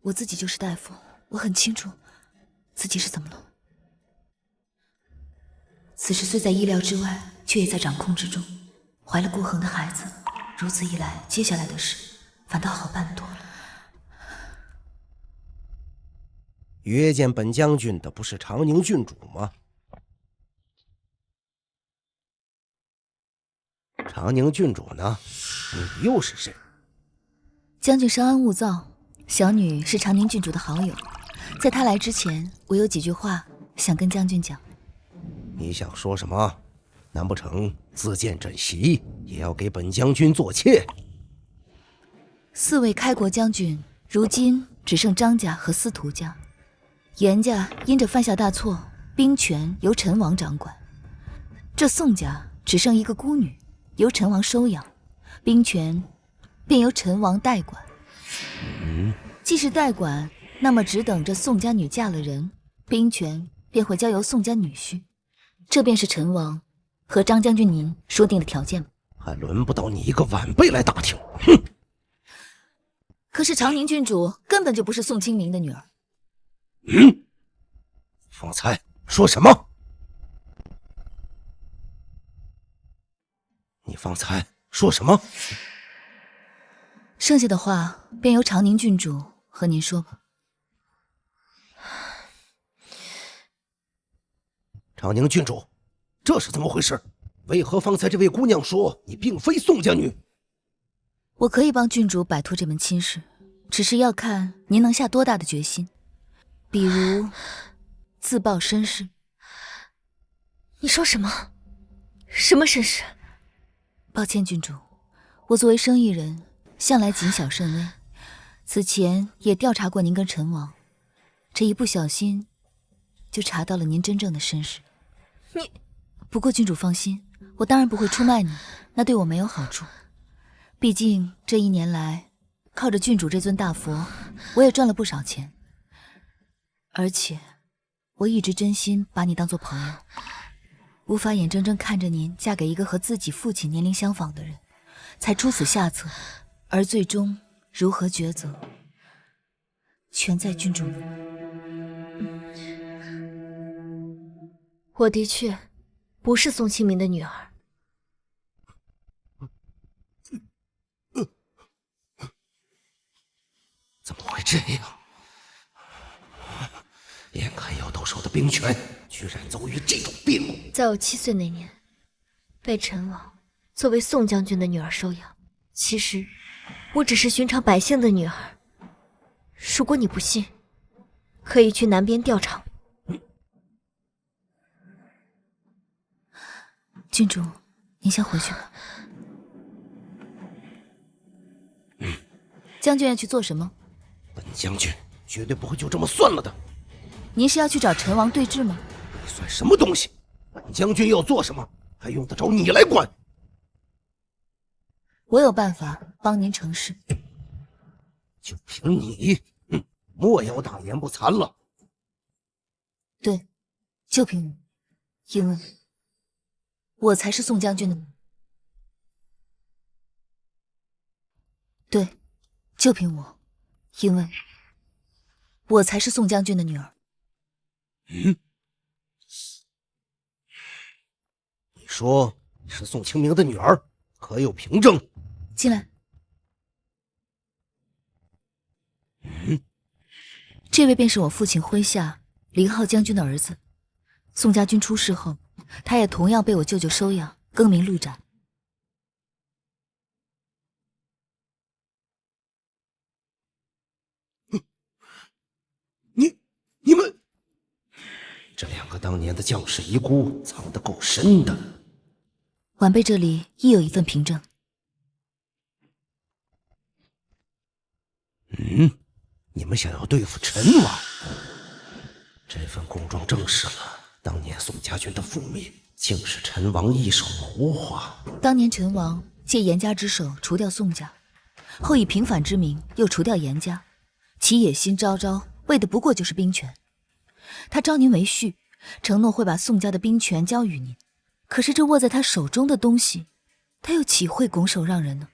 我自己就是大夫，我很清楚自己是怎么了。此事虽在意料之外，却也在掌控之中。怀了顾恒的孩子，如此一来，接下来的事反倒好办多了。约见本将军的不是长宁郡主吗？长宁郡主呢？你又是谁？将军稍安勿躁，小女是长宁郡主的好友，在她来之前，我有几句话想跟将军讲。你想说什么？难不成自荐枕席也要给本将军做妾？4位开国将军，如今只剩张家和司徒家。严家因着犯下大错，兵权由陈王掌管。这宋家只剩一个孤女，由陈王收养，兵权便由陈王代管。既是代管，那么只等这宋家女嫁了人，兵权便会交由宋家女婿。这便是陈王和张将军您说定的条件吧？还轮不到你一个晚辈来打听。哼！可是长宁郡主根本就不是宋清明的女儿。方才说什么？你方才说什么？剩下的话便由长宁郡主和您说吧。长宁郡主，这是怎么回事？为何方才这位姑娘说你并非宋家女？我可以帮郡主摆脱这门亲事，只是要看您能下多大的决心，比如自曝身世。你说什么？什么身世？抱歉，郡主，我作为生意人，向来谨小慎微，此前也调查过您跟陈王，这一不小心就查到了您真正的身世。不过郡主放心，我当然不会出卖你，那对我没有好处。毕竟这1年来，靠着郡主这尊大佛，我也赚了不少钱。而且，我一直真心把你当做朋友，无法眼睁睁看着您嫁给一个和自己父亲年龄相仿的人，才出此下策。而最终如何抉择，全在郡主您。我的确不是宋清明的女儿。怎么会这样？眼看要到手的兵权，居然遭遇这种变故。在我7岁那年，被陈王作为宋将军的女儿收养。其实，我只是寻常百姓的女儿。如果你不信，可以去南边调查。郡主，您先回去吧。将军要去做什么？本将军绝对不会就这么算了的。您是要去找陈王对峙吗？你算什么东西？本将军要做什么，还用得着你来管？我有办法帮您成事。就凭你，莫要大言不惭了。对，就凭我，因为我才是宋将军的母。对，就凭我，因为我才是宋将军的女儿。你说你是宋清明的女儿，可有凭证？进来。这位便是我父亲麾下林浩将军的儿子。宋家军出事后，他也同样被我舅舅收养，更名陆展。你们这2个当年的将士遗孤藏得够深的。晚辈这里亦有一份凭证。你们想要对付陈王？这份供状证实了当年宋家军的覆灭，竟是陈王一手谋划。当年陈王借严家之手除掉宋家，后以平反之名又除掉严家，其野心昭昭，为的不过就是兵权。他招您为婿，承诺会把宋家的兵权交予您，可是这握在他手中的东西，他又岂会拱手让人呢？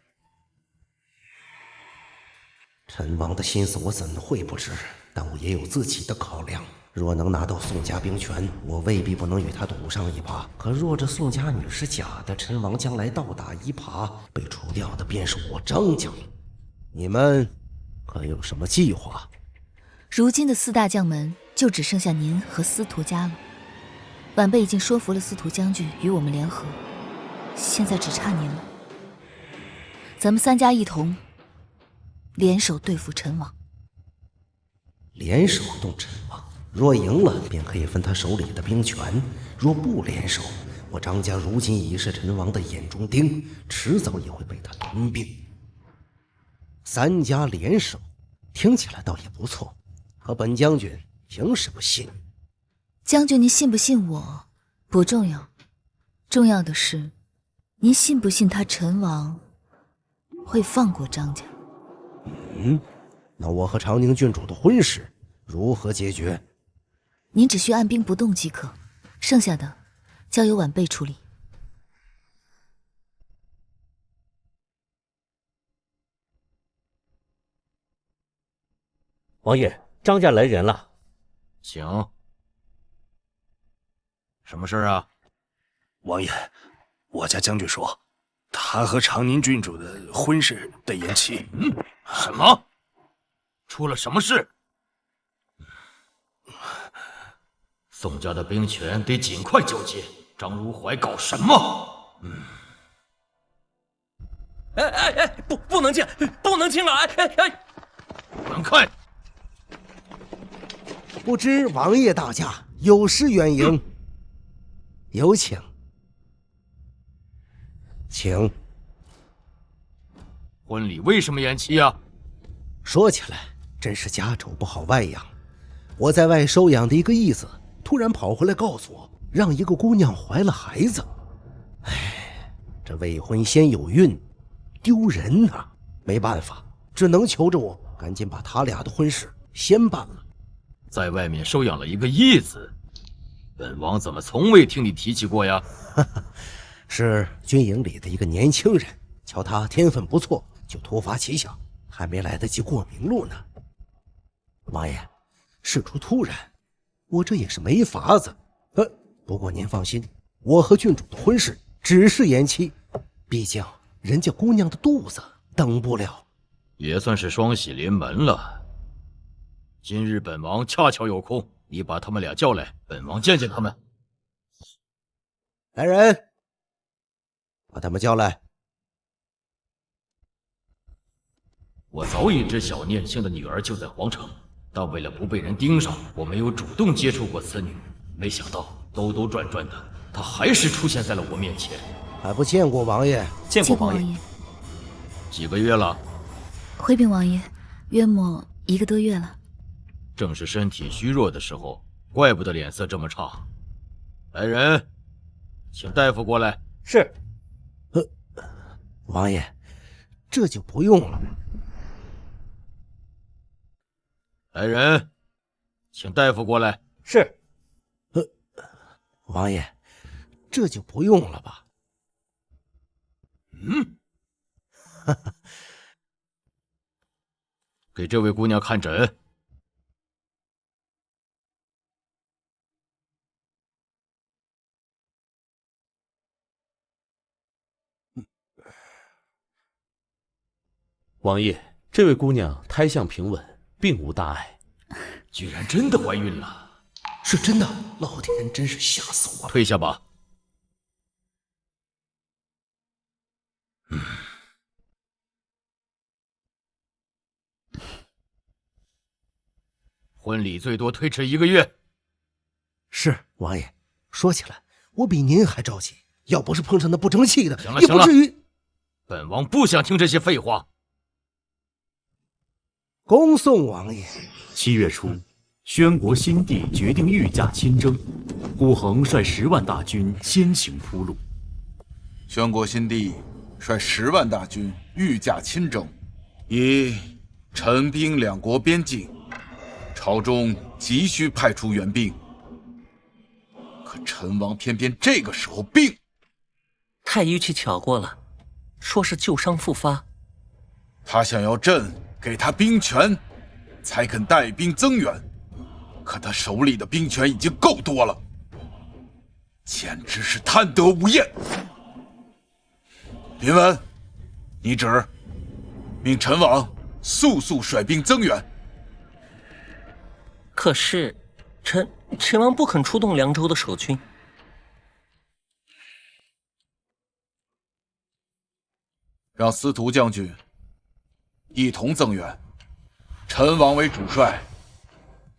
陈王的心思我怎会不知，但我也有自己的考量。若能拿到宋家兵权，我未必不能与他赌上一把。可若这宋家女是假的，陈王将来倒打一耙，被除掉的便是我张家。你们可有什么计划？如今的4大将门就只剩下您和司徒家了。晚辈已经说服了司徒将军与我们联合，现在只差您了。咱们3家一同联手对付陈王。联手动陈王，若赢了便可以分他手里的兵权；若不联手，我张家如今已是陈王的眼中钉，迟早也会被他吞并。3家联手，听起来倒也不错。可本将军凭什么信？将军，您信不信我不重要，重要的是您信不信他陈王会放过张家。那我和长宁郡主的婚事如何解决？您只需按兵不动即可，剩下的交由晚辈处理。王爷，张家来人了，请。什么事啊？王爷，我家将军说，他和长宁郡主的婚事得延期。什么？出了什么事？宋家的兵权得尽快交接。张如怀搞什么？不能进，不能进来！滚开！不知王爷大驾有失远迎，有请，请。婚礼为什么延期啊？说起来，真是家丑不好外扬。我在外收养的一个义子，突然跑回来告诉我，让一个姑娘怀了孩子。哎，这未婚先有孕，丢人呐！没办法，只能求着我赶紧把他俩的婚事先办了。在外面收养了一个义子，本王怎么从未听你提起过呀？是军营里的一个年轻人，瞧他天分不错，就突发奇想，还没来得及过明路呢。王爷，事出突然，我这也是没法子。不过您放心，我和郡主的婚事只是延期，毕竟人家姑娘的肚子等不了。也算是双喜临门了。今日本王恰巧有空，你把他们俩叫来，本王见见他们。来人，把他们叫来。我早已知晓念青的女儿就在皇城，但为了不被人盯上，我没有主动接触过此女。没想到兜兜转转的，她还是出现在了我面前。还不见过王爷？见过王爷。几个月了？回禀王爷，约莫1个多月了。正是身体虚弱的时候，怪不得脸色这么差。来人，请大夫过来。是。王爷，这就不用了。来人，请大夫过来。是。王爷，这就不用了吧？给这位姑娘看诊。王爷，这位姑娘胎相平稳，并无大碍。居然真的怀孕了！是真的，老天真是吓死我了！退下吧。婚礼最多推迟1个月。是王爷，说起来，我比您还着急。要不是碰上那不争气的，行了也不至于。本王不想听这些废话。恭送王爷。7月初，宣国新帝决定御驾亲征，顾恒率10万大军先行铺路。宣国新帝率10万大军御驾亲征，以陈兵两国边境，朝中急需派出援兵。可陈王偏偏这个时候病，太医去瞧过了，说是旧伤复发。他想要朕给他兵权，才肯带兵增援。可他手里的兵权已经够多了，简直是贪得无厌。林文，你旨命陈王速速率兵增援。可是陈王不肯出动凉州的守军。让司徒将军一同增援，陈王为主帅。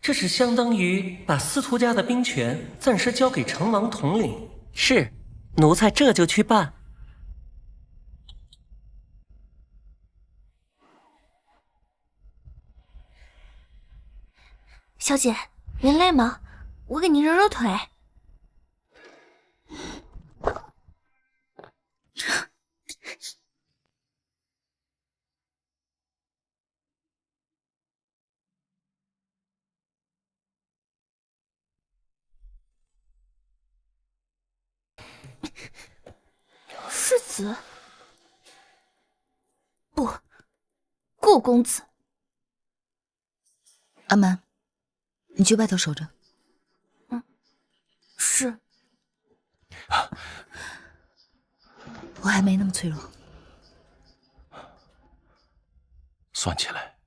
这是相当于把司徒家的兵权暂时交给陈王统领。是，奴才这就去办。小姐，您累吗？我给您揉揉腿。世子，不，顾公子。阿蛮，你去外头守着。是。我还没那么脆弱。算起来，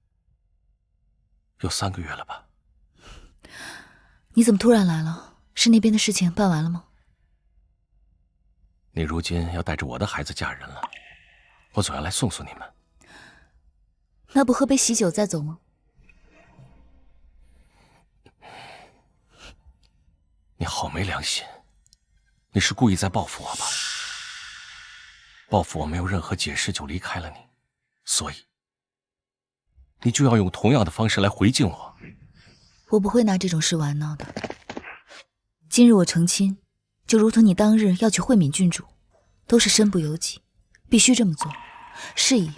有3个月了吧？你怎么突然来了？是那边的事情办完了吗？你如今要带着我的孩子嫁人了，我总要来送送你们。那不喝杯喜酒再走吗？你好没良心！你是故意在报复我吧？报复我没有任何解释就离开了你，所以你就要用同样的方式来回敬我。我不会拿这种事玩闹的。今日我成亲，就如同你当日要娶慧敏郡主，都是身不由己，必须这么做。是以，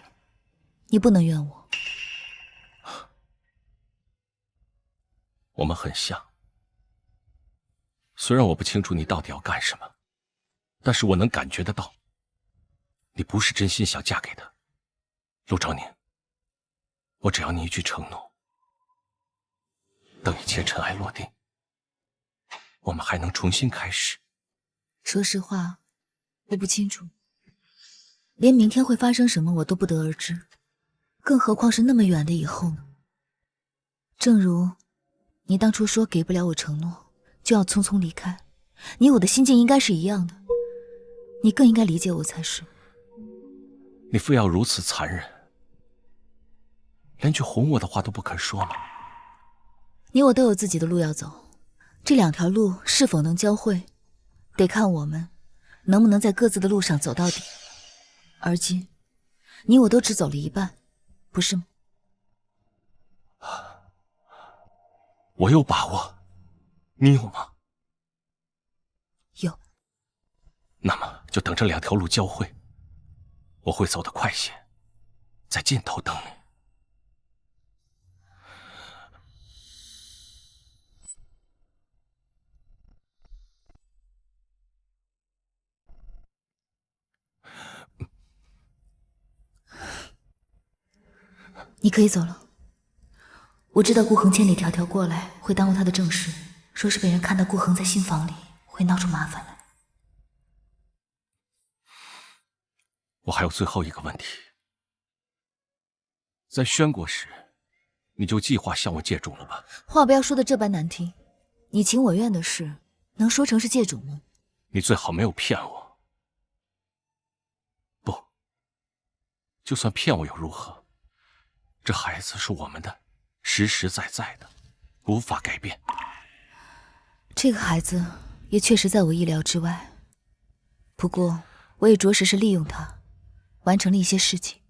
你不能怨我。我们很像，虽然我不清楚你到底要干什么，但是我能感觉得到，你不是真心想嫁给他。陆昭宁，我只要你一句承诺，等一切尘埃落定，我们还能重新开始。说实话，我不清楚，连明天会发生什么我都不得而知，更何况是那么远的以后呢？正如你当初说给不了我承诺，就要匆匆离开，你我的心境应该是一样的，你更应该理解我才是。你非要如此残忍，连句哄我的话都不肯说吗？你我都有自己的路要走，这2条路是否能交汇，得看我们能不能在各自的路上走到底。而今，你我都只走了一半，不是吗？我有把握，你有吗？有。那么就等这2条路交汇，我会走得快些，在尽头等你。你可以走了。我知道顾恒千里迢迢过来会耽误他的正事，说是被人看到顾恒在新房里，会闹出麻烦来。我还有最后一个问题，在宣国时，你就计划向我借种了吧？话不要说的这般难听，你情我愿的事，能说成是借种吗？你最好没有骗我。不，就算骗我又如何？这孩子是我们的，实实在在的，无法改变。这个孩子也确实在我意料之外，不过我也着实是利用他，完成了一些事情。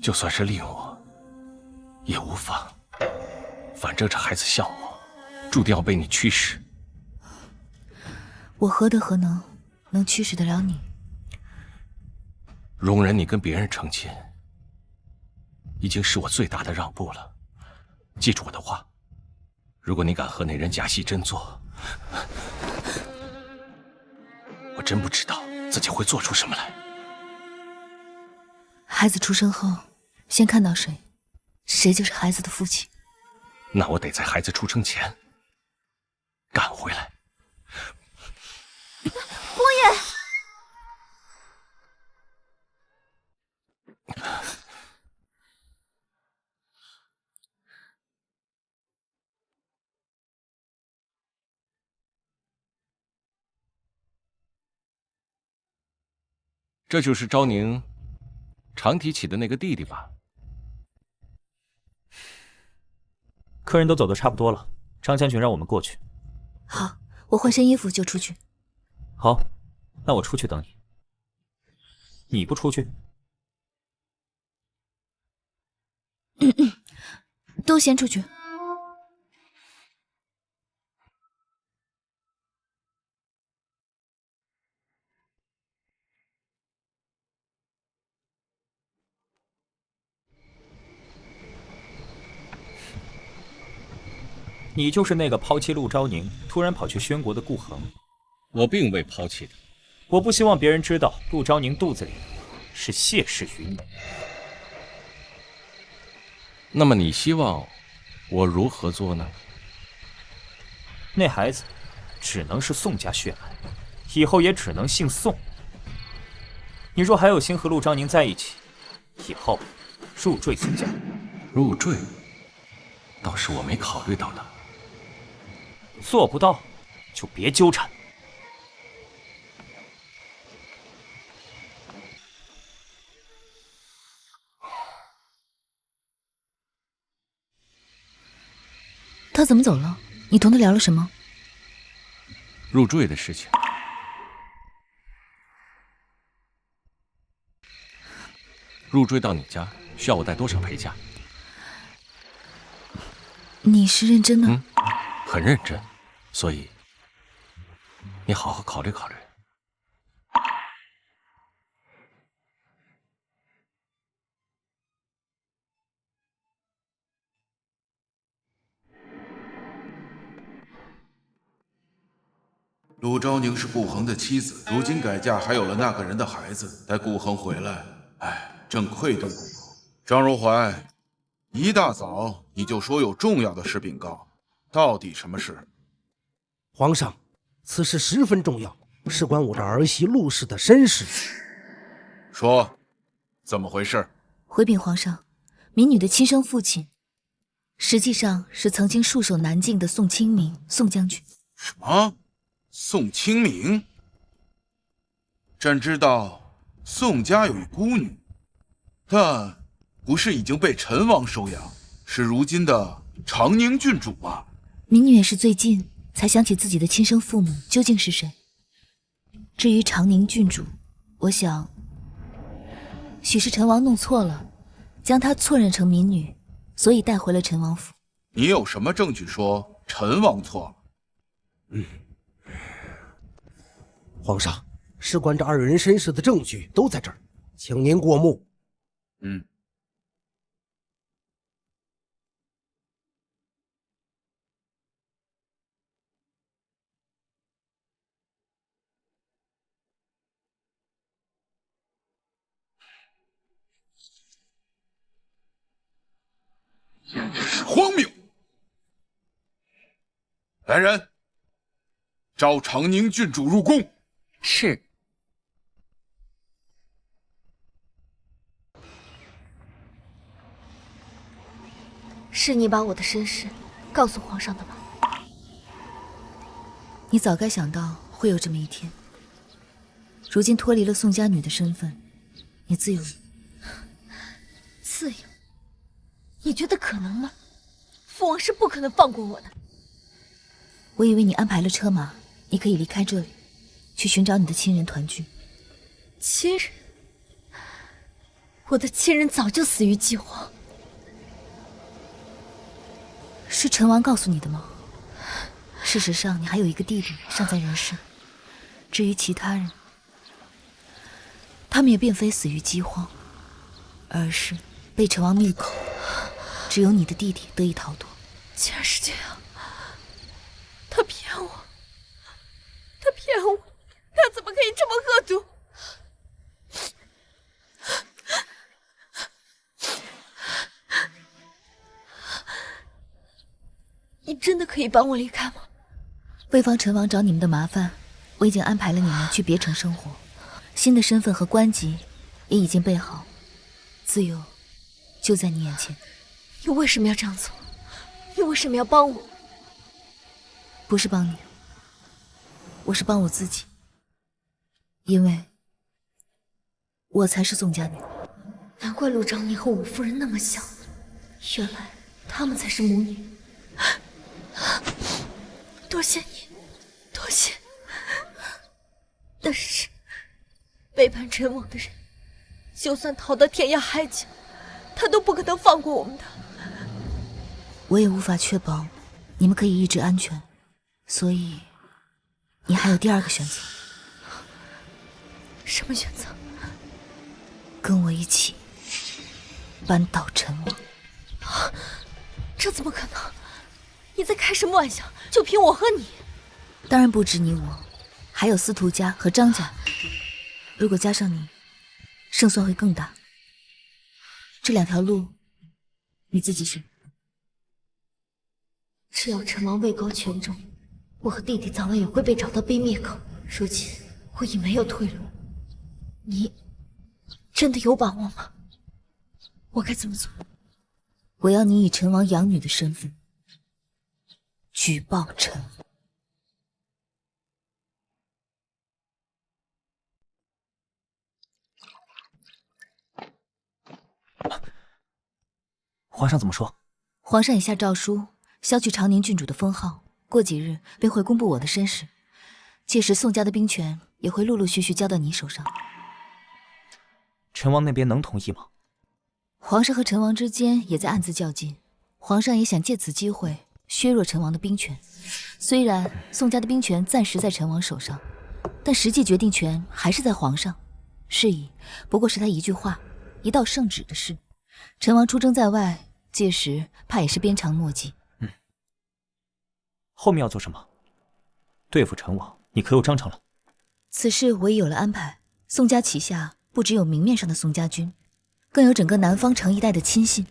就算是利用我，也无妨。反正这孩子像我，注定要被你驱使。我何德何能驱使得了你？容忍你跟别人成亲，已经是我最大的让步了。记住我的话，如果你敢和那人假戏真做，我真不知道自己会做出什么来。孩子出生后，先看到谁，谁就是孩子的父亲。那我得在孩子出生前赶回来。姑爷，这就是昭宁常提起的那个弟弟吧？客人都走得差不多了，张将军让我们过去。好，我换身衣服就出去。好，那我出去等你。你不出去？都先出去。你就是那个抛弃陆昭宁，突然跑去宣国的顾恒。我并未抛弃他，我不希望别人知道陆昭宁肚子里是谢氏余女。那么你希望我如何做呢？那孩子只能是宋家血脉，以后也只能姓宋。你若还有心和陆昭宁在一起，以后入赘宋家。入赘，倒是我没考虑到的。做不到，就别纠缠。他怎么走了？你同他聊了什么？入赘的事情。入赘到你家，需要我带多少陪嫁？你是认真的？很认真，所以你好好考虑考虑。陆昭宁是顾恒的妻子，如今改嫁还有了那个人的孩子，待顾恒回来，正愧对顾恒。张如怀，一大早你就说有重要的事禀告，到底什么事？皇上，此事十分重要，事关我的儿媳陆氏的身世。说，怎么回事？回禀皇上，民女的亲生父亲，实际上是曾经戍守南境的宋清明，宋将军。什么？宋清明？朕知道宋家有一孤女，但不是已经被陈王收养，是如今的长宁郡主吗？民女也是最近才想起自己的亲生父母究竟是谁。至于长宁郡主，我想许是陈王弄错了，将她错认成民女，所以带回了陈王府。你有什么证据说陈王错了？皇上，事关这二人身世的证据都在这儿，请您过目。简直是荒谬！来人，召长宁郡主入宫。是。是你把我的身世告诉皇上的吗？你早该想到会有这么一天。如今脱离了宋家女的身份，你自由了。自由？你觉得可能吗？父王是不可能放过我的。我以为你安排了车马，你可以离开这里，去寻找你的亲人团聚。亲人？我的亲人早就死于饥荒。是陈王告诉你的吗？事实上，你还有一个弟弟尚在人世。至于其他人，他们也并非死于饥荒，而是被陈王灭口。只有你的弟弟得以逃脱。既然是这样，他骗我，他骗我，他怎么可以这么恶毒？你真的可以帮我离开吗？为防陈王找你们的麻烦，我已经安排了你们去别城生活，新的身份和官级也已经备好，自由就在你眼前。你为什么要这样做？你为什么要帮我？不是帮你，我是帮我自己，因为我才是宋家女。难怪陆昭宁和武夫人那么像，原来他们才是母女。多谢你，多谢。但是背叛陈王的人，就算逃到天涯海角，他都不可能放过我们的。我也无法确保你们可以一直安全，所以你还有第二个选择。什么选择？跟我一起扳倒陈王。这怎么可能？你在开什么玩笑？就凭我和你？当然不止你我，还有司徒家和张家，如果加上你，胜算会更大。这2条路，你自己选。只要陈王位高权重，我和弟弟早晚也会被找到被灭口。如今我已没有退路，你真的有把握吗？我该怎么做？我要你以陈王养女的身份举报陈王。皇上怎么说？皇上已下诏书，削去长宁郡主的封号，过几日便会公布我的身世。届时宋家的兵权也会陆陆续续交到你手上。陈王那边能同意吗？皇上和陈王之间也在暗自较劲，皇上也想借此机会削弱陈王的兵权。虽然宋家的兵权暂时在陈王手上，但实际决定权还是在皇上。是以不过是他一句话，一道圣旨的事。陈王出征在外，届时怕也是鞭长莫及。后面要做什么？对付陈王，你可有章程了？此事我已有了安排。宋家旗下不只有明面上的宋家军，更有整个南方城一带的亲信。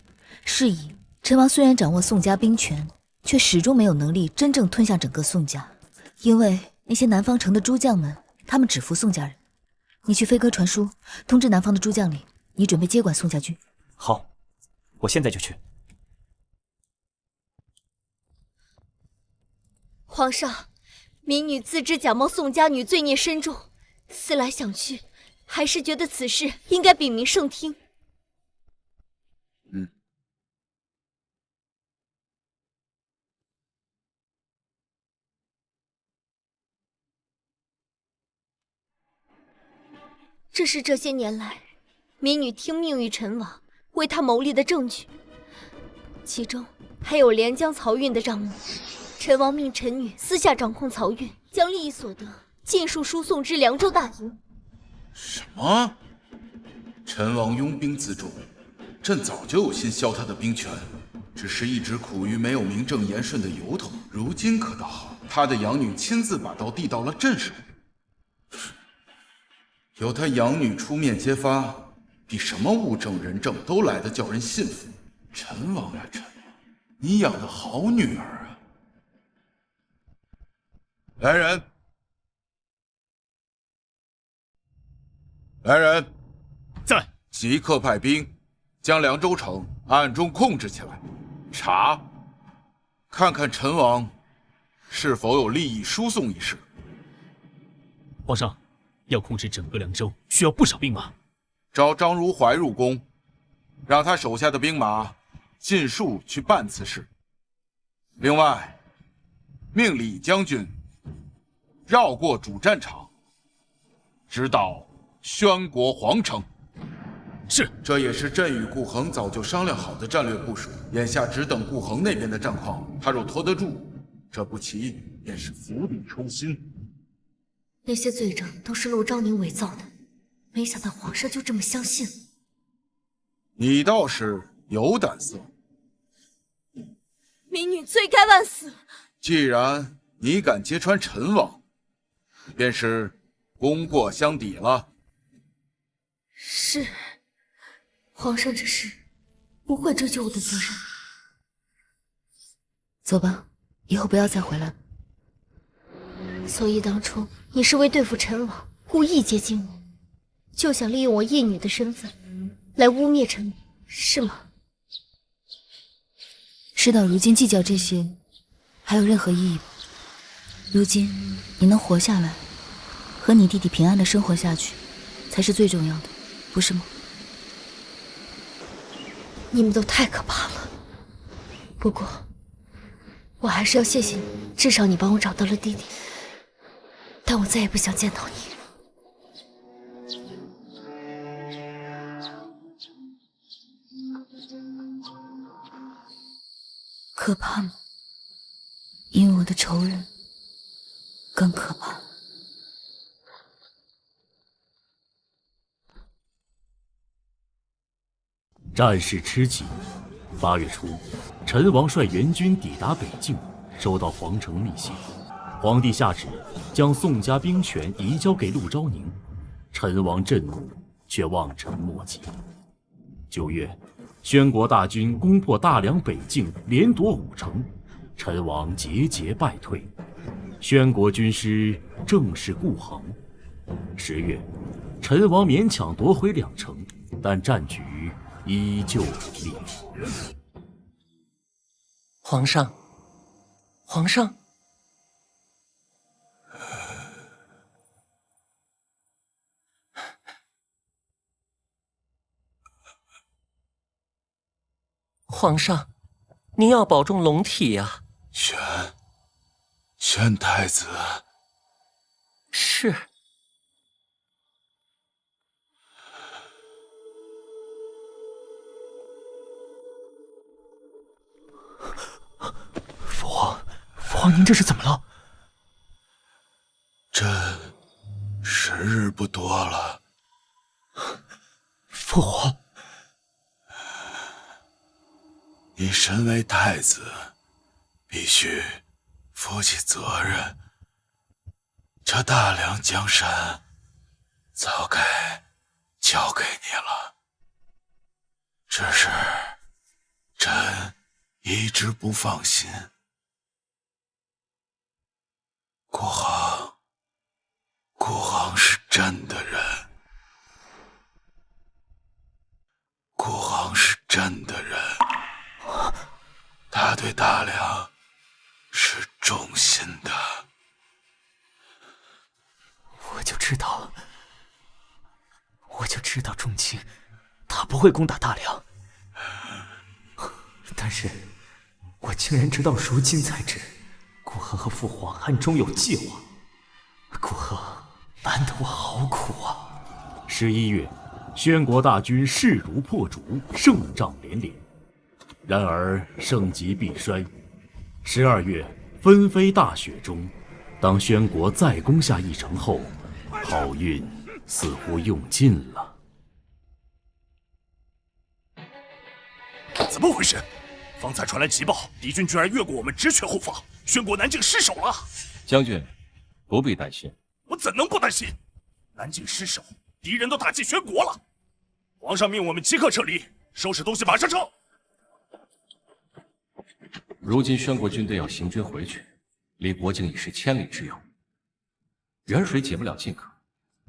是以陈王虽然掌握宋家兵权，却始终没有能力真正吞下整个宋家，因为那些南方城的诸将们，他们只服宋家人。你去飞鸽传书，通知南方的诸将领，你准备接管宋家军。好，我现在就去。皇上，民女自知假冒宋家女罪孽深重，思来想去，还是觉得此事应该禀明圣听。这是这些年来民女听命于陈王，为他谋利的证据，其中还有连江漕运的账目。陈王命陈女私下掌控漕运，将利益所得尽数输送至凉州大营。什么？陈王拥兵自重，朕早就有心削他的兵权，只是一直苦于没有名正言顺的由头。如今可倒好，他的养女亲自把刀递到了朕手里。有他养女出面揭发，比什么物证人证都来得叫人信服。陈王呀，陈王，你养的好女儿啊！来人，来人，在！即刻派兵将凉州城暗中控制起来，查看看陈王是否有利益输送一事。皇上，要控制整个凉州，需要不少兵马。召张如怀入宫，让他手下的兵马尽数去办此事。另外，命李将军绕过主战场，直捣宣国皇城。是，这也是朕与顾恒早就商量好的战略部署。眼下只等顾恒那边的战况，他若拖得住，这不齐便是釜底抽薪。那些罪证都是陆昭宁伪造的，没想到皇上就这么相信了。你倒是有胆色。民女罪该万死。既然你敢揭穿陈王，便是功过相抵了。是，皇上这事不会追究我的责任。走吧，以后不要再回来了。所以当初你是为对付陈王，故意接近我，就想利用我义女的身份来污蔑陈王，是吗？事到如今计较这些，还有任何意义吗？如今你能活下来，和你弟弟平安的生活下去，才是最重要的，不是吗？你们都太可怕了。不过，我还是要谢谢你，至少你帮我找到了弟弟。但我再也不想见到你。可怕吗？因为我的仇人更可怕。战事吃紧8月初，陈王率援军抵达北境，收到皇城密信。皇帝下旨将宋家兵权移交给陆昭宁，陈王震怒，却望尘莫及。9月，宣国大军攻破大梁北境，连夺5城，陈王节节败退。宣国军师正是顾恒。10月，陈王勉强夺回2城，但战局依旧不利。皇上，皇上，皇上，您要保重龙体呀。宣太子。是。父皇，您这是怎么了？朕时日不多了。父皇，你身为太子，必须负起责任。这大梁江山早该交给你了，只是朕一直不放心。顾恒是朕的人，顾恒是朕的人，他对大梁是忠心的。我就知道钟情，他不会攻打大梁。但是，我竟然直到如今才知，顾恒和父皇暗中有计划。顾恒难得我好苦啊！11月，宣国大军势如破竹，胜仗连连。然而盛极必衰。12月，纷飞大雪中，当宣国再攻下1城后，好运似乎用尽了。怎么回事？方才传来急报，敌军居然越过我们直取后方，宣国南境失守了。将军，不必担心。我怎能不担心？南境失守，敌人都打进宣国了。皇上命我们即刻撤离，收拾东西，马上撤。如今宣国军队要行军回去，离国境已是千里之遥，远水解不了近渴。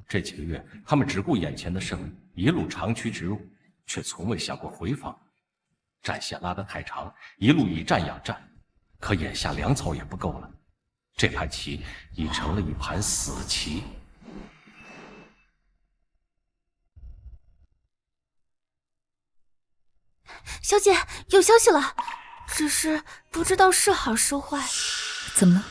这几个月，他们只顾眼前的胜利，一路长驱直入，却从未想过回防。战线拉得太长，一路以战养战，可眼下粮草也不够了，这盘棋已成了一盘死棋。小姐，有消息了，只是不知道是好是坏。怎么了？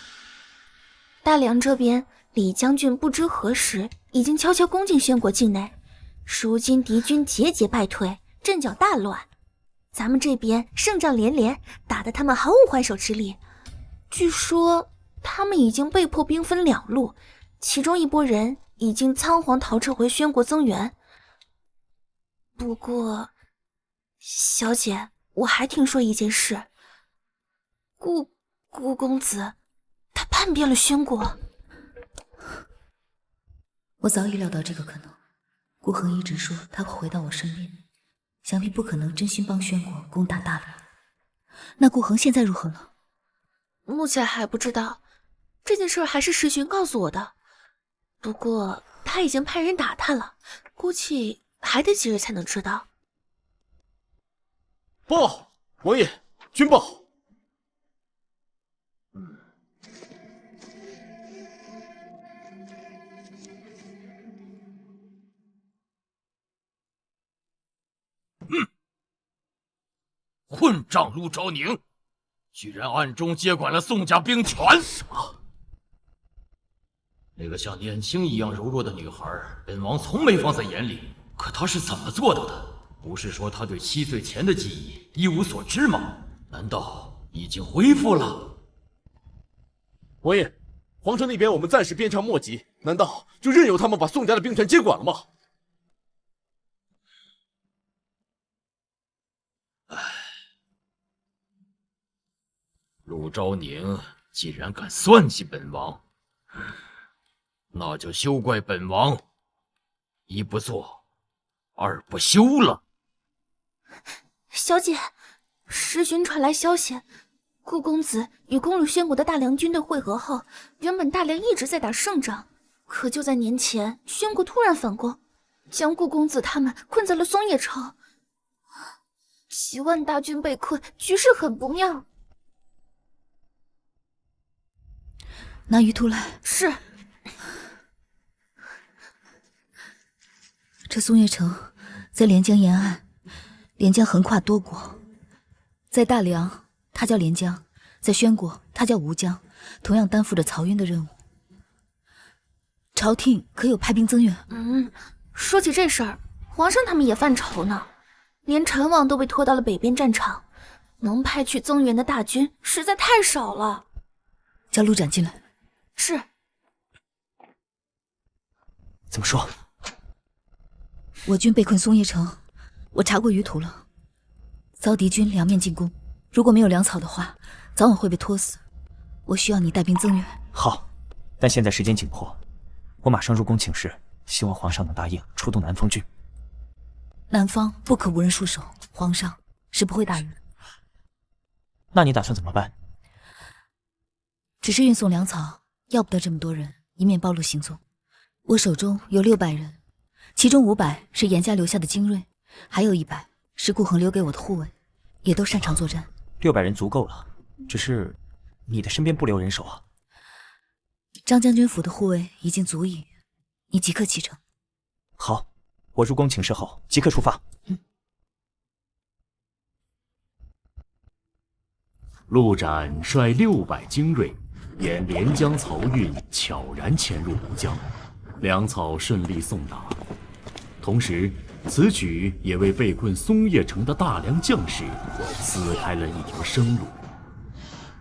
大梁这边，李将军不知何时已经悄悄攻进宣国境内，如今敌军节节败退，阵脚大乱。咱们这边胜仗连连，打得他们毫无还手之力。据说他们已经被迫兵分2路，其中一拨人已经仓皇逃撤回宣国增援。不过，小姐，我还听说一件事，顾公子他叛变了宣国。我早已料到这个可能。顾恒一直说他会回到我身边，想必不可能真心帮宣国攻打大梁。那顾恒现在如何了？目前还不知道，这件事还是石巡告诉我的。不过他已经派人打探了，估计还得几日才能知道。报，王爷，军报。混账陆昭宁，居然暗中接管了宋家兵权！什么？那个像念青一样柔弱的女孩，本王从没放在眼里。可她是怎么做到的？不是说她对7岁前的记忆一无所知吗？难道已经恢复了？王爷，皇城那边我们暂时鞭长莫及，难道就任由他们把宋家的兵权接管了吗？陆昭宁既然敢算计本王，那就休怪本王一不做，二不休了。小姐，时巡传来消息，顾公子与攻入宣国的大梁军队会合后，原本大梁一直在打胜仗，可就在年前，宣国突然反攻，将顾公子他们困在了松叶城，几万大军被困，局势很不妙。拿鱼图来。是。这松叶城在连江沿岸，连江横跨多国，在大梁它叫连江，在宣国它叫吴江，同样担负着漕运的任务。朝廷可有派兵增援？说起这事儿，皇上他们也犯愁呢，连陈王都被拖到了北边战场，能派去增援的大军实在太少了。叫陆展进来。是。怎么说？我军被困松叶城，我查过舆图了，遭敌军两面进攻，如果没有粮草的话，早晚会被拖死。我需要你带兵增援。好，但现在时间紧迫，我马上入宫请示，希望皇上能答应出动南方军。南方不可无人戍守，皇上是不会答应的。那你打算怎么办？只是运送粮草，要不得这么多人，以免暴露行踪。我手中有600人，其中500是严家留下的精锐，还有100是顾恒留给我的护卫，也都擅长作战。600人足够了，只是你的身边不留人手啊。张将军府的护卫已经足矣，你即刻启程。好，我入宫请示后即刻出发。陆展率600精锐，沿连江漕运悄然潜入吴江，粮草顺利送达。同时，此举也为被困松叶城的大梁将士撕开了一条生路。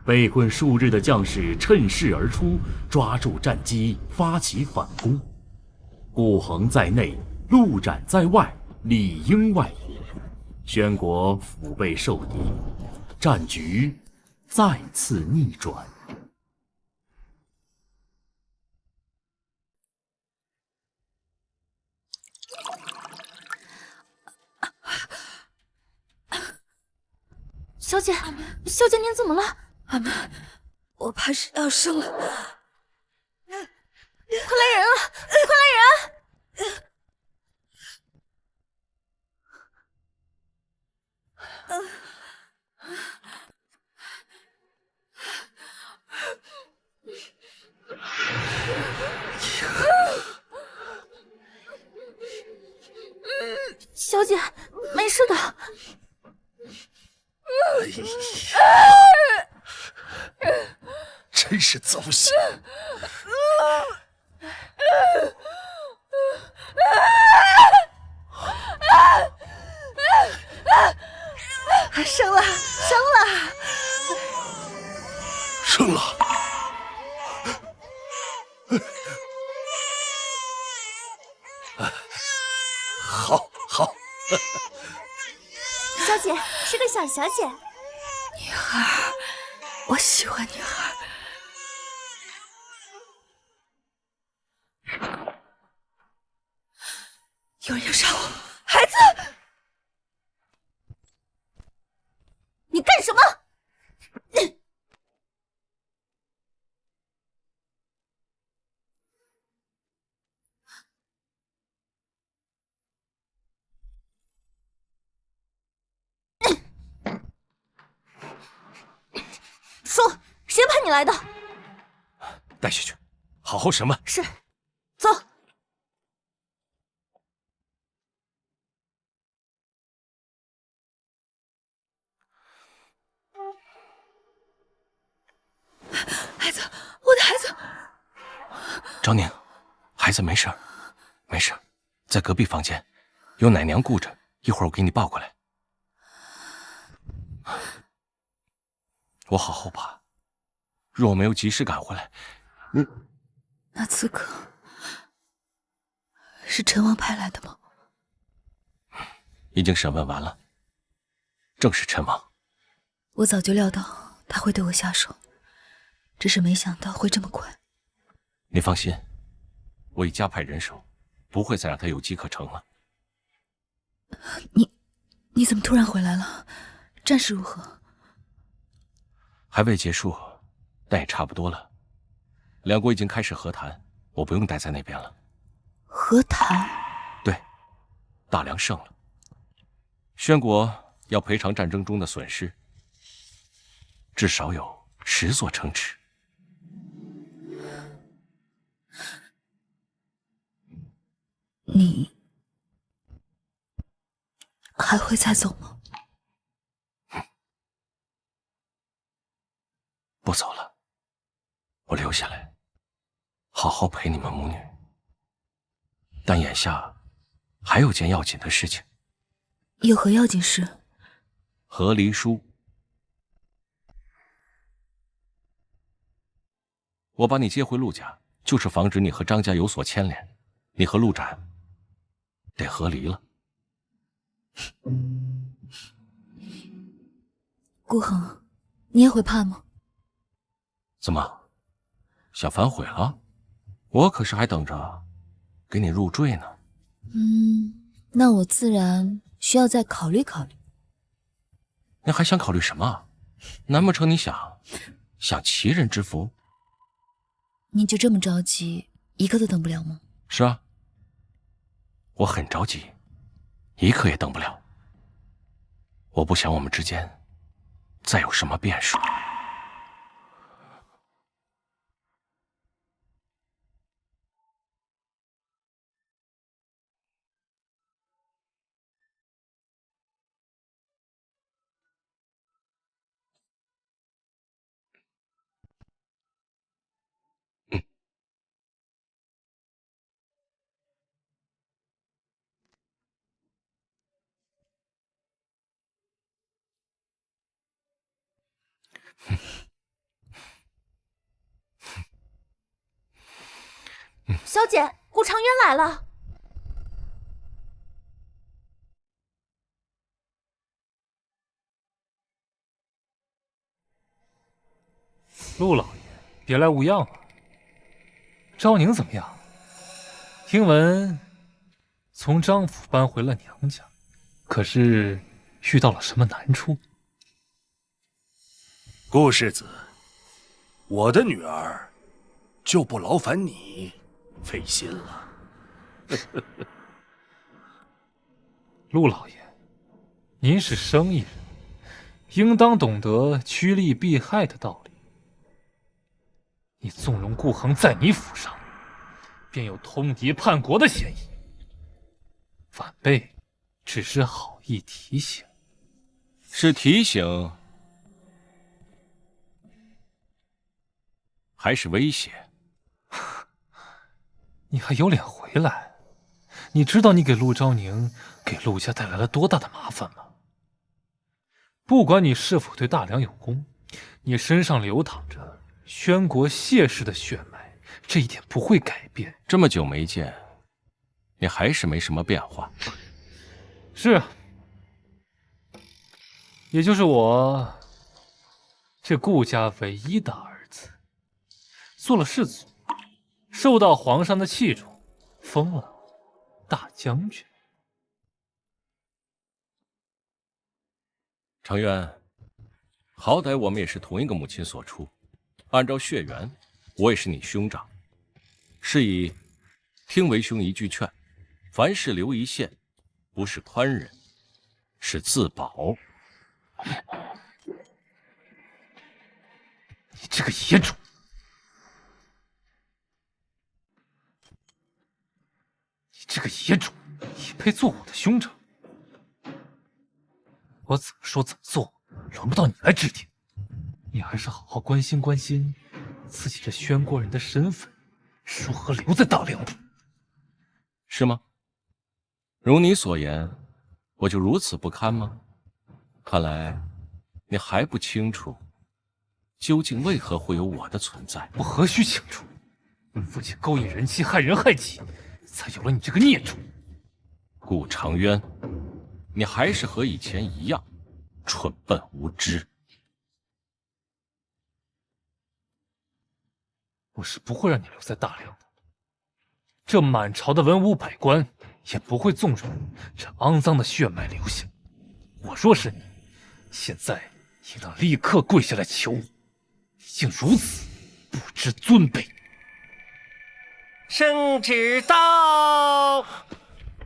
被困数日的将士趁势而出，抓住战机，发起反攻。顾恒在内，陆展在外，里应外合，宣国腹背受敌，战局再次逆转。小姐，小姐您怎么了？阿妹，我怕是要生了。快来人啊！快来人！小姐，没事的。真是糟心。生了，生了，生了。好，好。小姐是个小小姐。女孩，我喜欢女孩。有人要杀我，孩子！你干什么？说，谁派你来的？带下去，好好审问。是，走。孩子，我的孩子。张宁，孩子没事儿，没事儿，在隔壁房间，有奶娘顾着，一会儿我给你抱过来。我好后怕，若我没有及时赶回来，那刺客是陈王派来的吗？已经审问完了，正是陈王。我早就料到他会对我下手，只是没想到会这么快。你放心，我已加派人手，不会再让他有机可乘了。你怎么突然回来了？战事如何？还未结束，但也差不多了。两国已经开始和谈，我不用待在那边了。和谈？对，大梁胜了，宣国要赔偿战争中的损失，至少有10座城池。你还会再走吗？不走了，我留下来，好好陪你们母女。但眼下还有件要紧的事情。有何要紧事？和离书。我把你接回陆家，就是防止你和张家有所牵连。你和陆展得和离了。顾恒，你也会怕吗？怎么，想反悔了？我可是还等着给你入赘呢。那我自然需要再考虑考虑。你还想考虑什么？难不成你想齐人之福？你就这么着急，一刻都等不了吗？是啊，我很着急，一刻也等不了。我不想我们之间再有什么变数。小姐，顾长渊来了。陆老爷，别来无恙啊。昭宁怎么样？听闻从张府搬回了娘家，可是遇到了什么难处？顾世子，我的女儿就不劳烦你费心了。陆老爷，您是生意人，应当懂得趋利避害的道理。你纵容顾恒在你府上，便有通敌叛国的嫌疑。晚辈只是好意提醒。是提醒，还是威胁？你还有脸回来？你知道你给陆昭宁、给陆家带来了多大的麻烦吗？不管你是否对大梁有功，你身上流淌着宣国谢氏的血脉，这一点不会改变。这么久没见，你还是没什么变化。是啊，也就是我这顾家唯一的儿子，做了世祖，受到皇上的器重，封了大将军。程渊，好歹我们也是同一个母亲所出，按照血缘，我也是你兄长。是以听为兄一句劝，凡事留一线，不是宽仁，是自保。你这个野种！你这个野种，也配做我的兄长？我怎么说怎么做，轮不到你来指点。你还是好好关心关心自己这宣国人的身份，如何留在大梁吧。是吗？如你所言，我就如此不堪吗？看来你还不清楚，究竟为何会有我的存在。我何须清楚？你父亲勾引人妻，害人害己，才有了你这个孽种。顾长渊，你还是和以前一样，蠢笨无知。我是不会让你留在大梁的。这满朝的文武百官也不会纵容这肮脏的血脉流下。我若是你，现在应当立刻跪下来求我。你竟如此不知尊卑！圣旨到，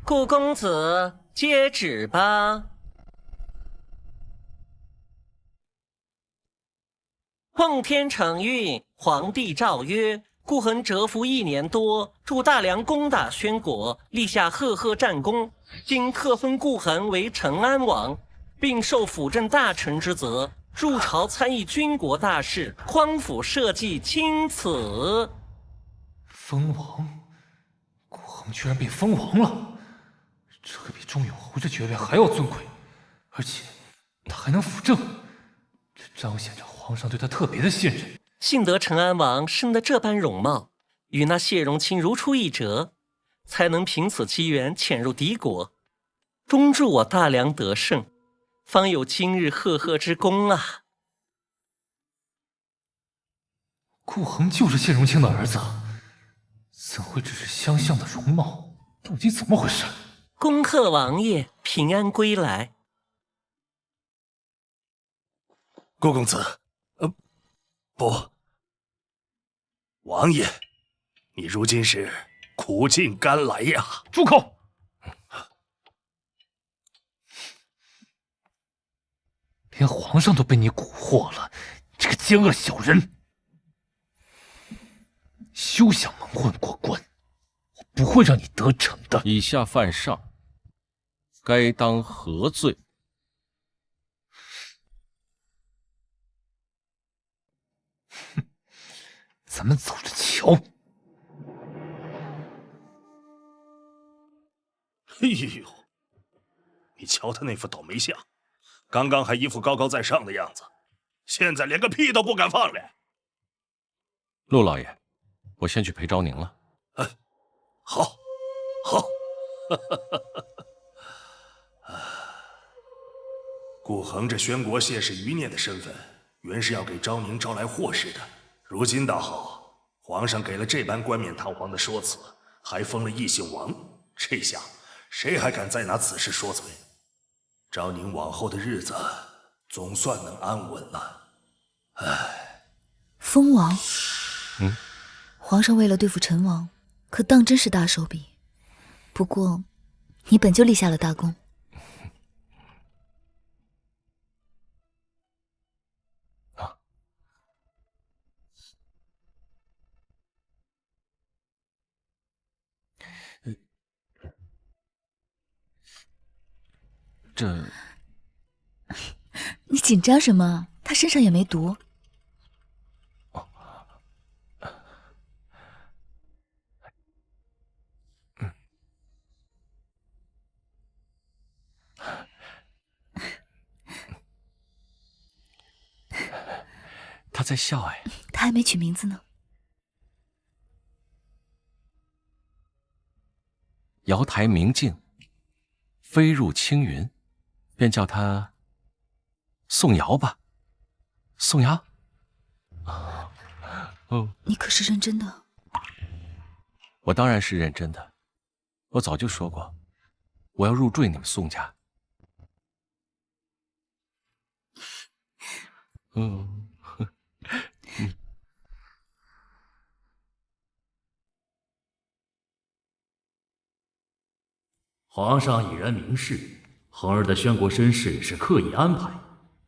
顾公子接旨吧。奉天承运，皇帝诏曰：顾恒蛰伏1年多，驻大梁攻打宣国，立下赫赫战功。今特封顾恒为成安王，并受辅政大臣之责，入朝参议军国大事，匡辅社稷，钦此。封王，顾恒居然被封王了，这个比忠永侯这爵位还要尊贵，而且他还能辅政，这彰显着皇上对他特别的信任。幸得成安王生得这般容貌，与那谢荣卿如出一辙，才能凭此机缘潜入敌国，终助我大梁得胜，方有今日赫赫之功啊！顾恒就是谢荣卿的儿子，怎会只是相像的容貌？到底怎么回事？恭贺王爷平安归来。顾公子，不，王爷，你如今是苦尽甘来呀！住口！连皇上都被你蛊惑了，这个奸恶小人！休想蒙混过关，我不会让你得逞的。以下犯上，该当何罪？咱们走着瞧。哎呦，你瞧他那副倒霉相，刚刚还一副高高在上的样子，现在连个屁都不敢放了。陆老爷，我先去陪昭宁了。好，好。顾恒这宣国谢氏余孽的身份，原是要给昭宁招来祸事的。如今倒好，皇上给了这般冠冕堂皇的说辞，还封了异姓王，这下谁还敢再拿此事说嘴？昭宁往后的日子总算能安稳了。唉，封王，皇上为了对付陈王，可当真是大手笔。不过，你本就立下了大功。这，你紧张什么？他身上也没毒。他在笑哎。他还没取名字呢。瑶台明镜，飞入青云，便叫他宋瑶吧。宋瑶。你可是认真的？我当然是认真的。我早就说过，我要入赘你们宋家。皇上已然明示，恒儿的宣国身世是刻意安排。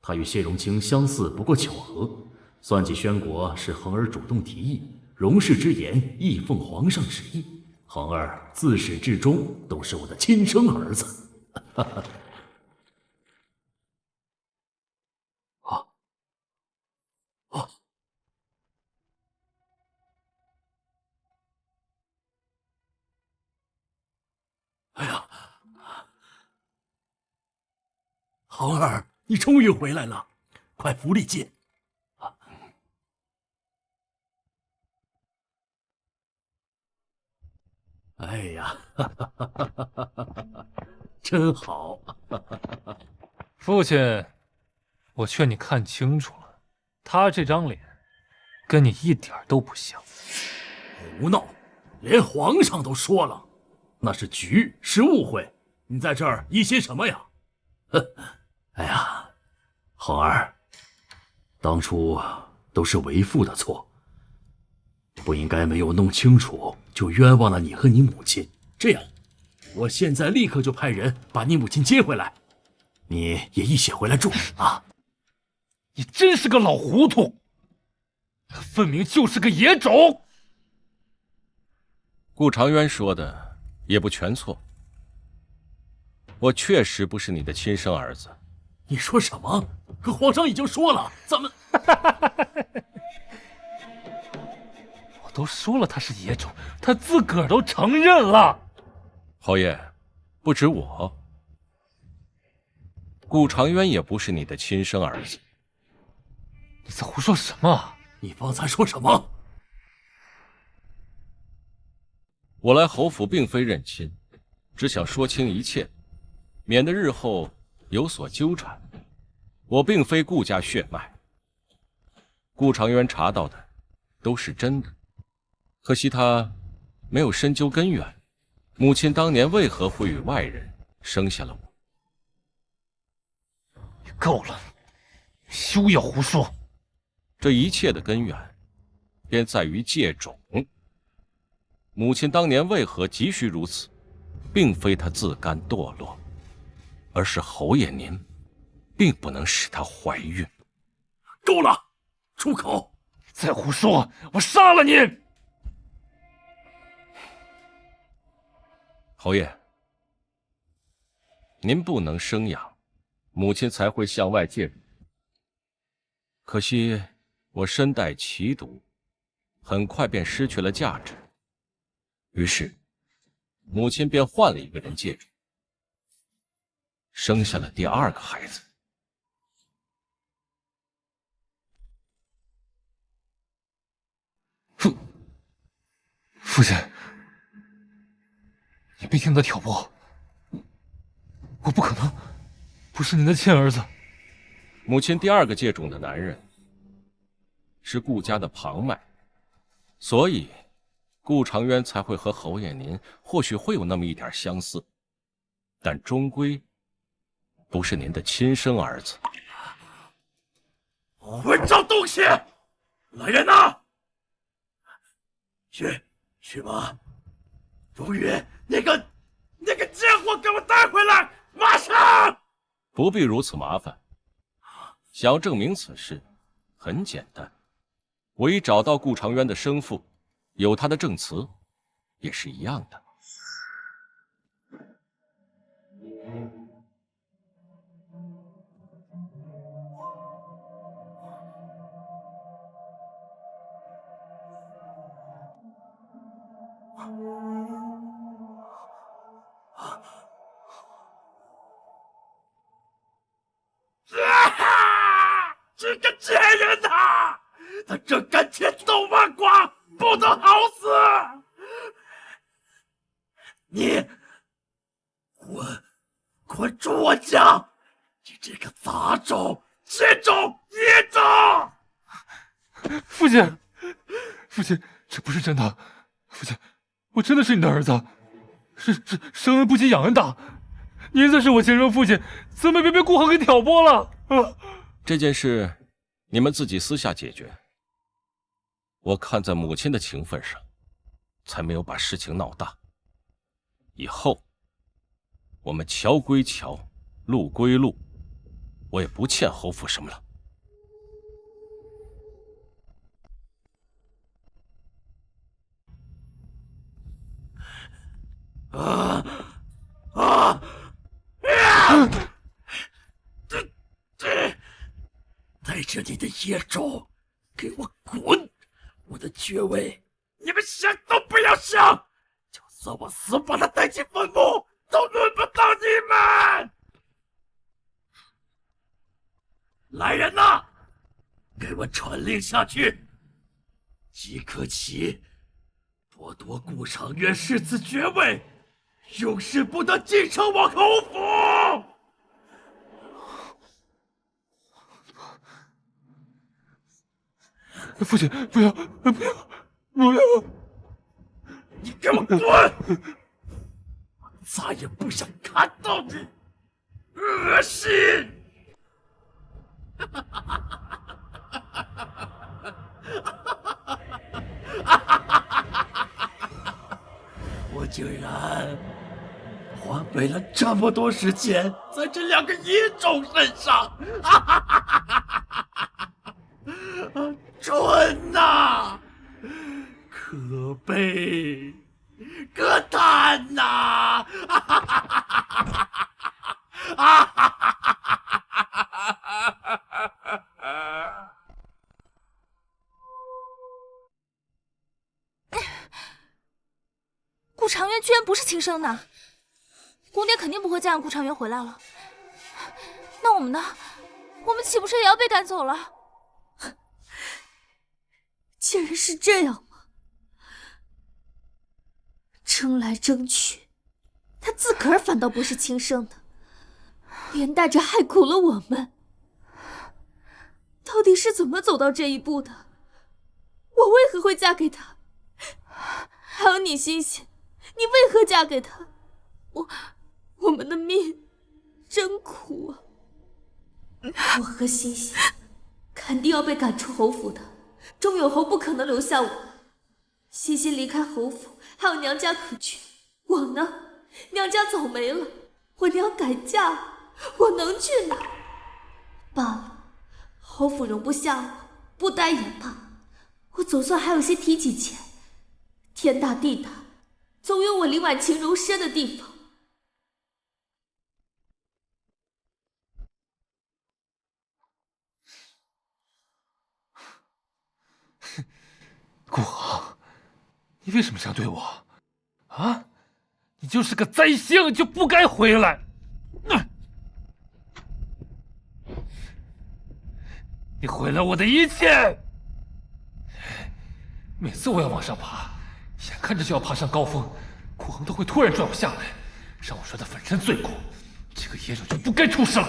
他与谢荣卿相似不过巧合，算计宣国是恒儿主动提议，容氏之言亦奉皇上旨意。恒儿自始至终都是我的亲生儿子。哎呀，恒儿，你终于回来了，快扶里进。哎呀，真好！父亲，我劝你看清楚了，他这张脸，跟你一点都不像。胡闹！连皇上都说了，那是局，是误会。你在这儿疑心什么呀？哼！哎呀，恒儿，当初都是为父的错，不应该没有弄清楚就冤枉了你和你母亲。这样，我现在立刻就派人把你母亲接回来，你也一起回来住啊！你真是个老糊涂，他分明就是个野种。顾长渊说的也不全错，我确实不是你的亲生儿子。你说什么？可皇上已经说了，咱们……我都说了他是野种，他自个儿都承认了。侯爷，不止我，顾长渊也不是你的亲生儿子。你在胡说什么？你方才说什么？我来侯府并非认亲，只想说清一切，免得日后有所纠缠。我并非顾家血脉，顾长渊查到的都是真的，可惜他没有深究根源。母亲当年为何会与外人生下了我？够了，休要胡说！这一切的根源，便在于借种。母亲当年为何急需如此，并非她自甘堕落，而是侯爷您并不能使她怀孕。够了，出口！再胡说，我杀了你！侯爷，您不能生养，母亲才会向外借种。可惜我身带奇毒，很快便失去了价值。于是，母亲便换了一个人借种，生下了第二个孩子。父亲，你别听他挑拨，我不可能不是您的亲儿子。母亲第二个借种的男人是顾家的旁脉，所以顾长渊才会和侯爷您或许会有那么一点相似，但终归不是您的亲生儿子。混账东西！来人呐！去把如玉那个贱货给我带回来，马上！不必如此麻烦。想要证明此事，很简单，我已找到顾长渊的生父，有他的证词，也是一样的。这个贱人呐！他正甘甜走万寡，不得好死！你滚出我家！你这个杂种、贱种、野种！父亲，父亲，这不是真的。父亲，我真的是你的儿子，是生恩不及养恩大。您才是我亲生父亲，怎么别被顾恒给挑拨了？这件事你们自己私下解决。我看在母亲的情分上，才没有把事情闹大。以后我们桥归桥，路归路，我也不欠侯府什么了。带着你的野种，给我滚！我的爵位，你们想都不要想！就算我死把他带进坟墓，都轮不到你们！来人呐，给我传令下去，即刻起，剥夺顾长渊世子爵位，永世不得继承我侯府！父亲，不要，不要，不要！你给我滚！我再也不想看到你，恶心！我竟然花费了这么多时间在这2个野种身上，蠢呐！可悲，可叹呐！顾长渊居然不是亲生的，姑爹肯定不会再让顾长渊回来了。那我们呢？我们岂不是也要被赶走了？竟然是这样吗？争来争去，他自个儿反倒不是亲生的，连带着害苦了我们。到底是怎么走到这一步的？我为何会嫁给他？还有你欣欣，你为何嫁给他？我们的命真苦啊！我和欣欣肯定要被赶出侯府的，钟有侯不可能留下我。欣欣离开侯府，还有娘家可去，我呢？娘家早没了，我娘改嫁，我能去哪？罢了，侯府容不下我，不待也罢。我总算还有些提起钱，天大地大，总有我林婉晴容身的地方。顾恒，你为什么这样对我？啊，你就是个灾星，就不该回来。你毁了我的一切。每次我要往上爬，眼看着就要爬上高峰，顾恒都会突然拽我下来，让我摔得粉身碎骨。这个野种就不该出生。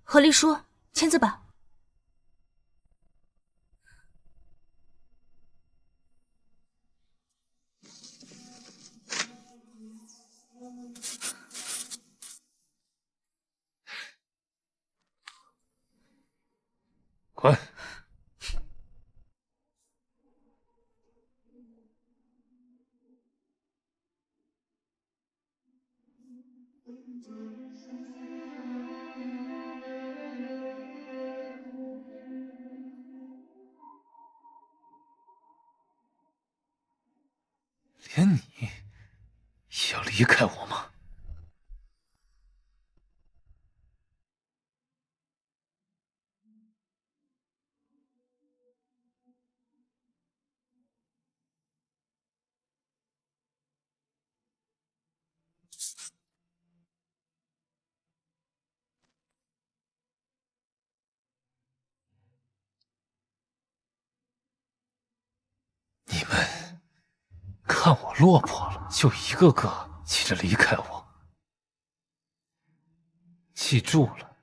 和离书，签字吧。滚！连你也要离开我吗？你们看我落魄了，就一个个急着离开我。记住了，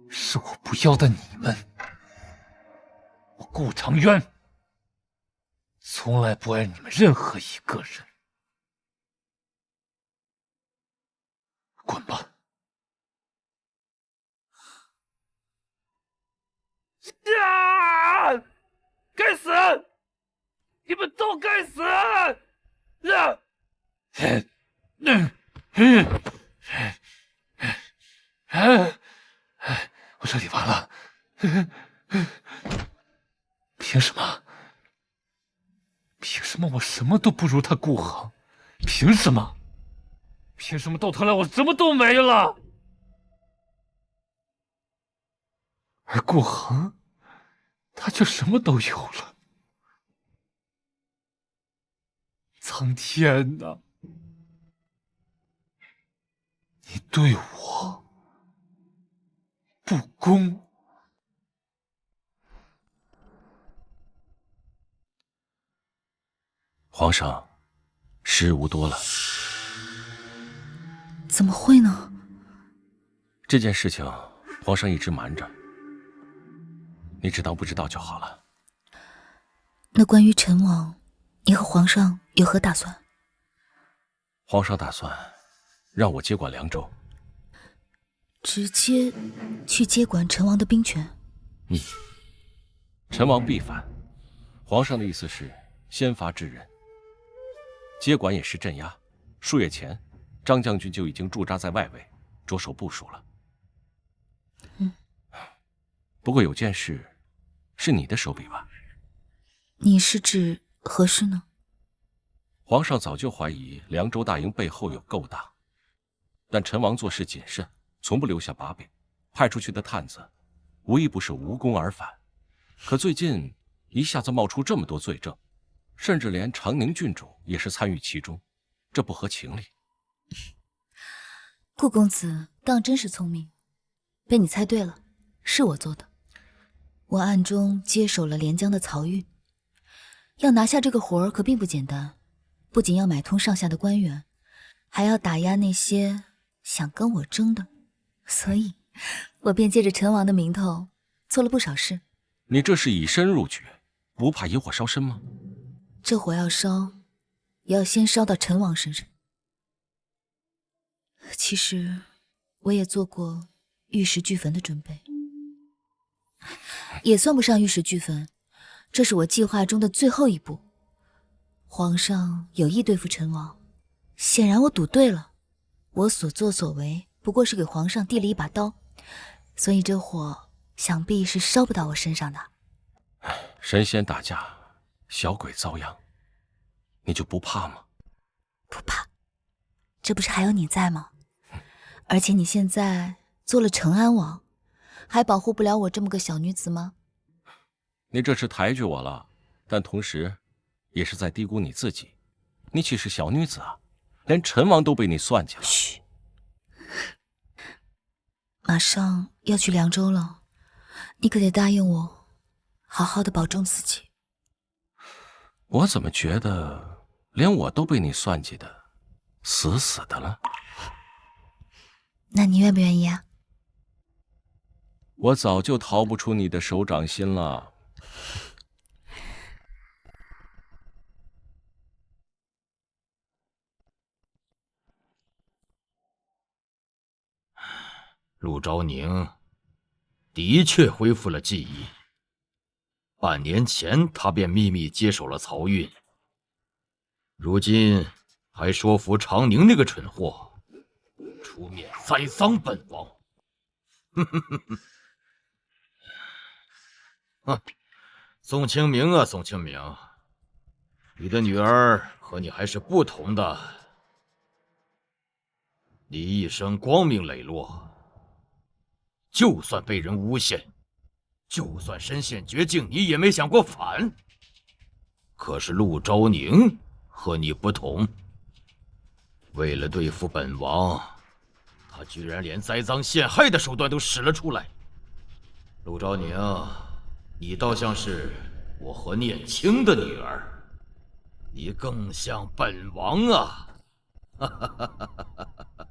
是我不要的你们。我顾长渊从来不爱你们任何一个人。滚吧！啊！该死！你们都该死！我这里完了。凭什么？凭什么我什么都不如他顾恒？凭什么？凭什么到头来我什么都没了？而顾恒，他却什么都有了。苍天哪！你对我不公！皇上，时日无多了。怎么会呢？这件事情，皇上一直瞒着，你只当不知道就好了。那关于陈王，你和皇上有何打算？皇上打算让我接管凉州，直接去接管陈王的兵权。陈王必反，皇上的意思是先发制人，接管也是镇压。数月前，张将军就已经驻扎在外围，着手部署了。不过有件事是你的手笔吧？你是指何事呢？皇上早就怀疑凉州大营背后有勾当，但陈王做事谨慎，从不留下把柄，派出去的探子无一不是无功而返。可最近一下子冒出这么多罪证，甚至连长宁郡主也是参与其中，这不合情理。顾公子当真是聪明，被你猜对了，是我做的。我暗中接手了连江的漕运，要拿下这个活儿可并不简单，不仅要买通上下的官员，还要打压那些想跟我争的，所以我便借着陈王的名头做了不少事。你这是以身入局，不怕引火烧身吗？这火要烧，也要先烧到陈王身上。其实我也做过玉石俱焚的准备，也算不上玉石俱焚，这是我计划中的最后一步。皇上有意对付陈王，显然我赌对了，我所作所为不过是给皇上递了一把刀，所以这火想必是烧不到我身上的。神仙打架，小鬼遭殃，你就不怕吗？不怕，这不是还有你在吗？而且你现在做了成安王，还保护不了我这么个小女子吗？你这是抬举我了，但同时也是在低估你自己。你岂是小女子啊？连陈王都被你算计了。嘘，马上要去凉州了，你可得答应我，好好的保重自己。我怎么觉得连我都被你算计的死死的了？那你愿不愿意啊？我早就逃不出你的手掌心了。陆昭宁的确恢复了记忆。半年前，他便秘密接手了漕运，如今还说服长宁那个蠢货出面栽赃本王。宋清明啊，宋清明，你的女儿和你还是不同的。你一生光明磊落，就算被人诬陷，就算身陷绝境，你也没想过反。可是陆昭宁和你不同，为了对付本王，他居然连栽赃陷害的手段都使了出来。陆昭宁，你倒像是我和念青的女儿，你更像本王啊！哈哈哈哈哈哈！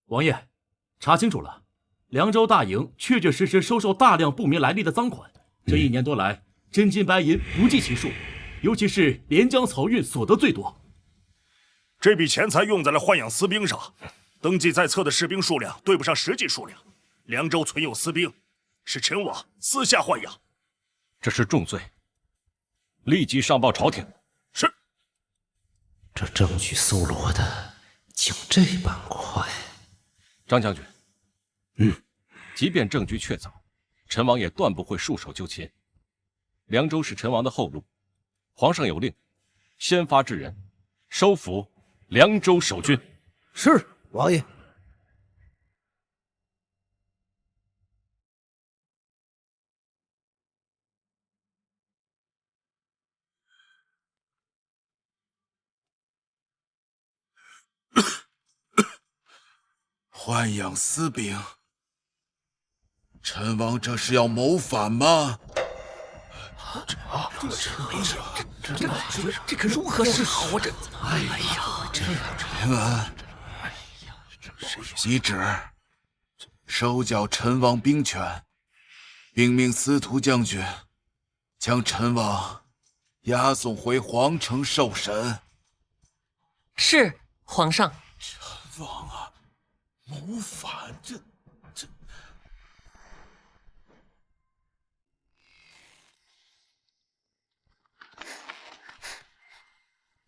王爷，查清楚了，凉州大营确确实实收受大量不明来历的赃款。这1年多来，真金白银不计其数，尤其是连江漕运所得最多。这笔钱财用在了豢养私兵上，登记在册的士兵数量对不上实际数量。凉州存有私兵，是陈王私下豢养，这是重罪，立即上报朝廷。是。这证据搜罗的竟这般快。张将军，即便证据确凿，陈王也断不会束手就擒。凉州是陈王的后路，皇上有令，先发制人，收服凉州守军。是，王爷。豢养私兵，陈王这是要谋反吗？啊！这可如何是好啊！哎呀，林恩，懿旨收缴陈王兵权，并命司徒将军将陈王押送回皇城受审。是皇上。陈王啊，谋反，这。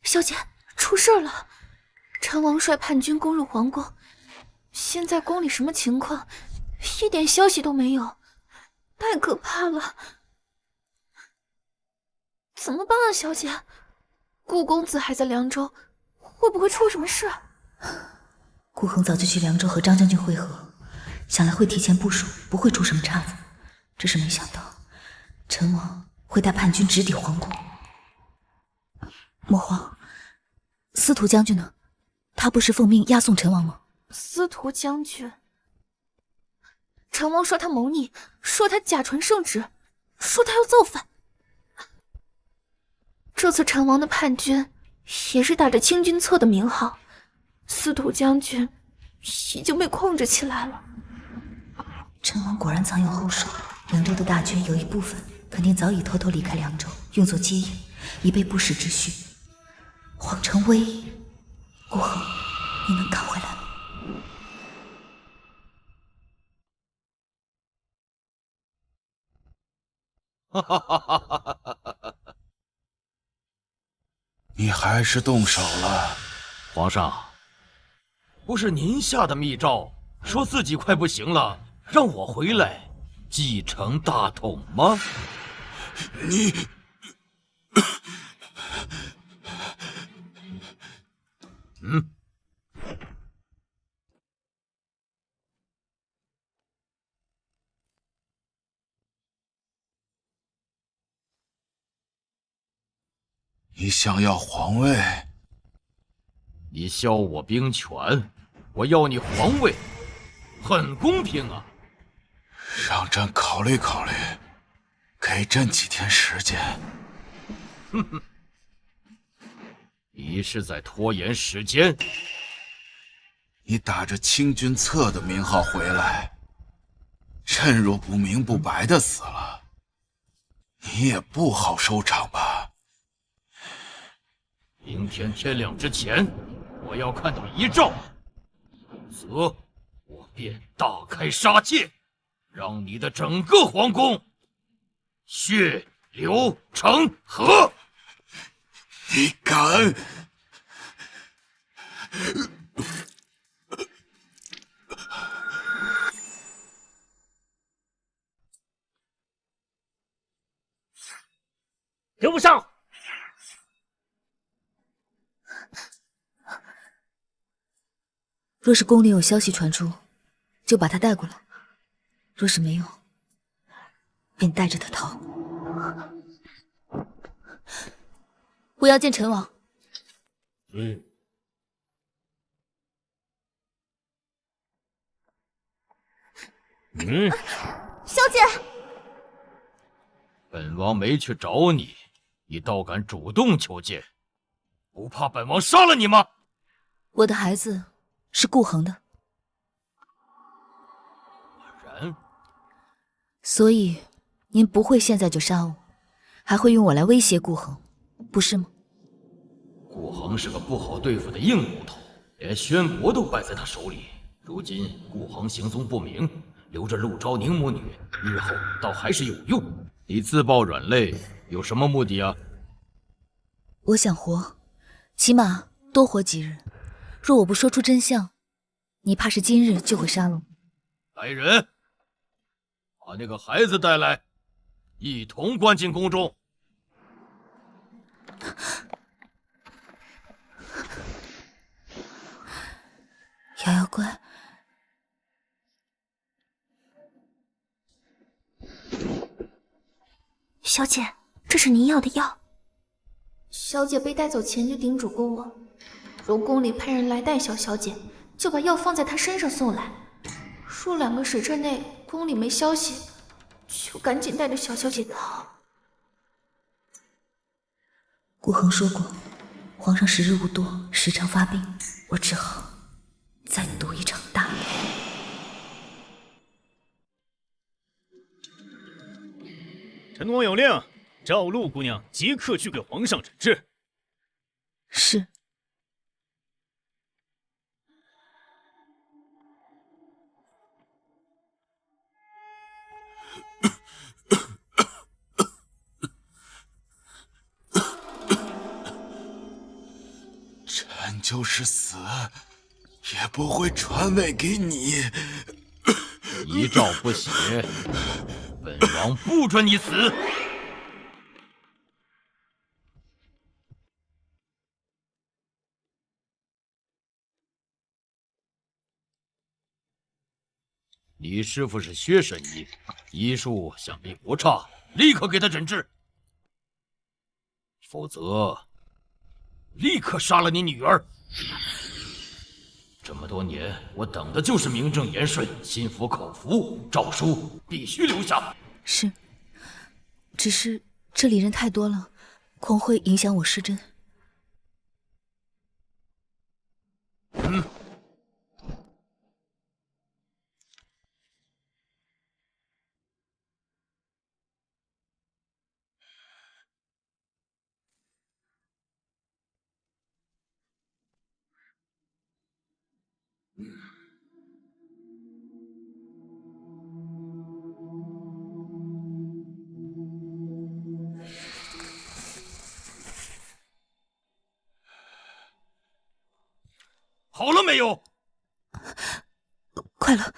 小姐，出事了！陈王率叛军攻入皇宫，现在宫里什么情况？一点消息都没有，太可怕了！怎么办啊，小姐？顾公子还在凉州，会不会出什么事？顾恒早就去凉州和张将军会合，想来会提前部署，不会出什么岔子。只是没想到，陈王会带叛军直抵皇宫。魔皇，司徒将军呢？他不是奉命押送陈王吗？司徒将军，陈王说他谋逆，说他假传圣旨，说他要造反。这次陈王的叛军也是打着清君侧的名号，司徒将军已经被控制起来了。陈王果然藏有后手，凉州的大军有一部分肯定早已偷偷离开凉州，用作接应，以备不时之需。皇城危，顾恒，你能赶回来吗？哈哈哈哈哈哈！你还是动手了，皇上。不是您下的密诏，说自己快不行了，让我回来继承大统吗？你。你想要皇位？你削我兵权，我要你皇位，很公平啊！让朕考虑考虑，给朕几天时间。哼哼，你是在拖延时间。你打着清君侧的名号回来，朕若不明不白的死了，你也不好收场吧？明天天亮之前，我要看到遗诏，否则我便大开杀戒，让你的整个皇宫血流成河！你敢！留不上！若是宫里有消息传出，就把他带过来；若是没有，便带着他逃。我要见陈王。小姐，本王没去找你，你倒敢主动求见，不怕本王杀了你吗？我的孩子是顾恒的，然，所以您不会现在就杀我，还会用我来威胁顾恒，不是吗？顾恒是个不好对付的硬骨头，连宣国都败在他手里。如今顾恒行踪不明，留着陆昭宁母女，日后倒还是有用。你自曝软肋，有什么目的啊？我想活，起码多活几日。若我不说出真相，你怕是今日就会杀了我。来人，把那个孩子带来，一同关进宫中。瑶瑶乖，小姐，这是您要的药。小姐被带走前就叮嘱过我，若宫里派人来带小姐，就把药放在她身上送来。若2个时辰内宫里没消息，就赶紧带着小姐逃。顾恒说过，皇上时日无多，时常发病，我只好再赌一场大的。陈王有令，召陆姑娘即刻去给皇上诊治。是。臣就是死，也不会传位给你。遗诏不写，本王不准你死。你师父是薛神医，医术想必不差，立刻给他诊治，否则立刻杀了你女儿。这么多年，我等的就是名正言顺、心服口服，诏书必须留下。是，只是这里人太多了，恐会影响我施针。好了没有？快了。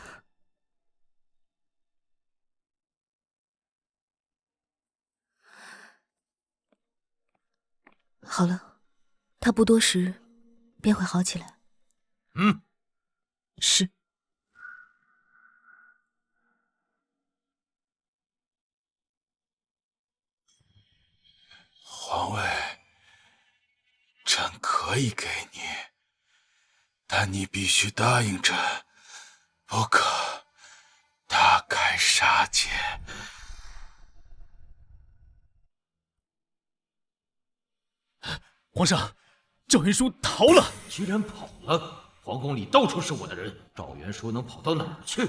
好了，他不多时便会好起来。是。皇位，朕可以给你，但你必须答应朕，不可大开杀戒。皇上，赵元书逃了！居然跑了！皇宫里到处是我的人，赵元书能跑到哪儿去？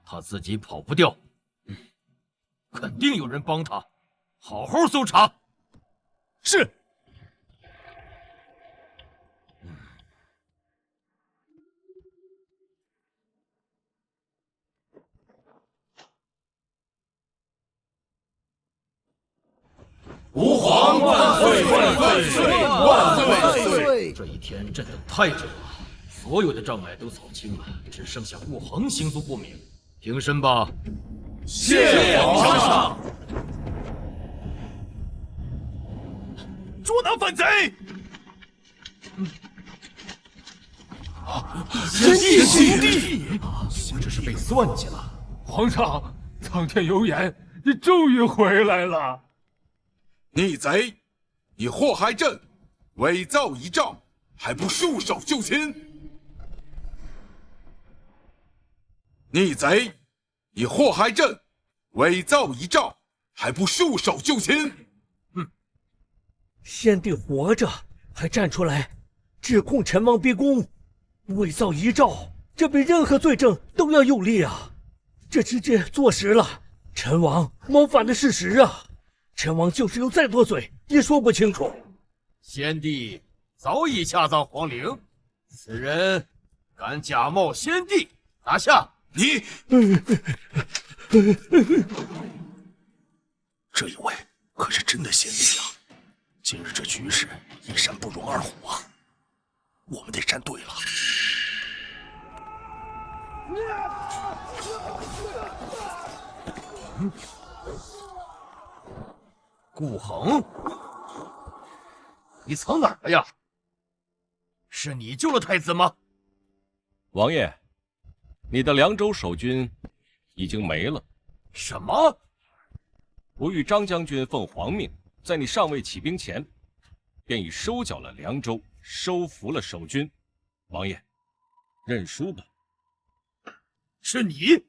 他自己跑不掉，肯定有人帮他，好好搜查。是。吾皇万岁万岁万岁万岁！这一天朕等太久了，所有的障碍都扫清了，只剩下顾恒行踪不明。平身吧。谢皇上。捉拿反贼！先帝，我这是被算计了。皇上，苍天有眼，你终于回来了。逆贼，你祸害朕，伪造遗诏，还不束手就擒！逆贼，你祸害朕，伪造遗诏，还不束手就擒！先帝活着还站出来指控陈王逼宫，伪造遗诏，这比任何罪证都要有力啊！这直接坐实了陈王谋反的事实啊！陈王就是有再多嘴也说不清楚。先帝早已下葬皇陵，此人敢假冒先帝，拿下！你，这一位可是真的先帝啊！今日这局势，一山不容二虎啊！我们得站队了。顾恒，你藏哪儿了呀？是你救了太子吗？王爷，你的凉州守军已经没了。什么？我与张将军奉皇命，在你尚未起兵前，便已收缴了凉州，收服了守军。王爷，认输吧。是你，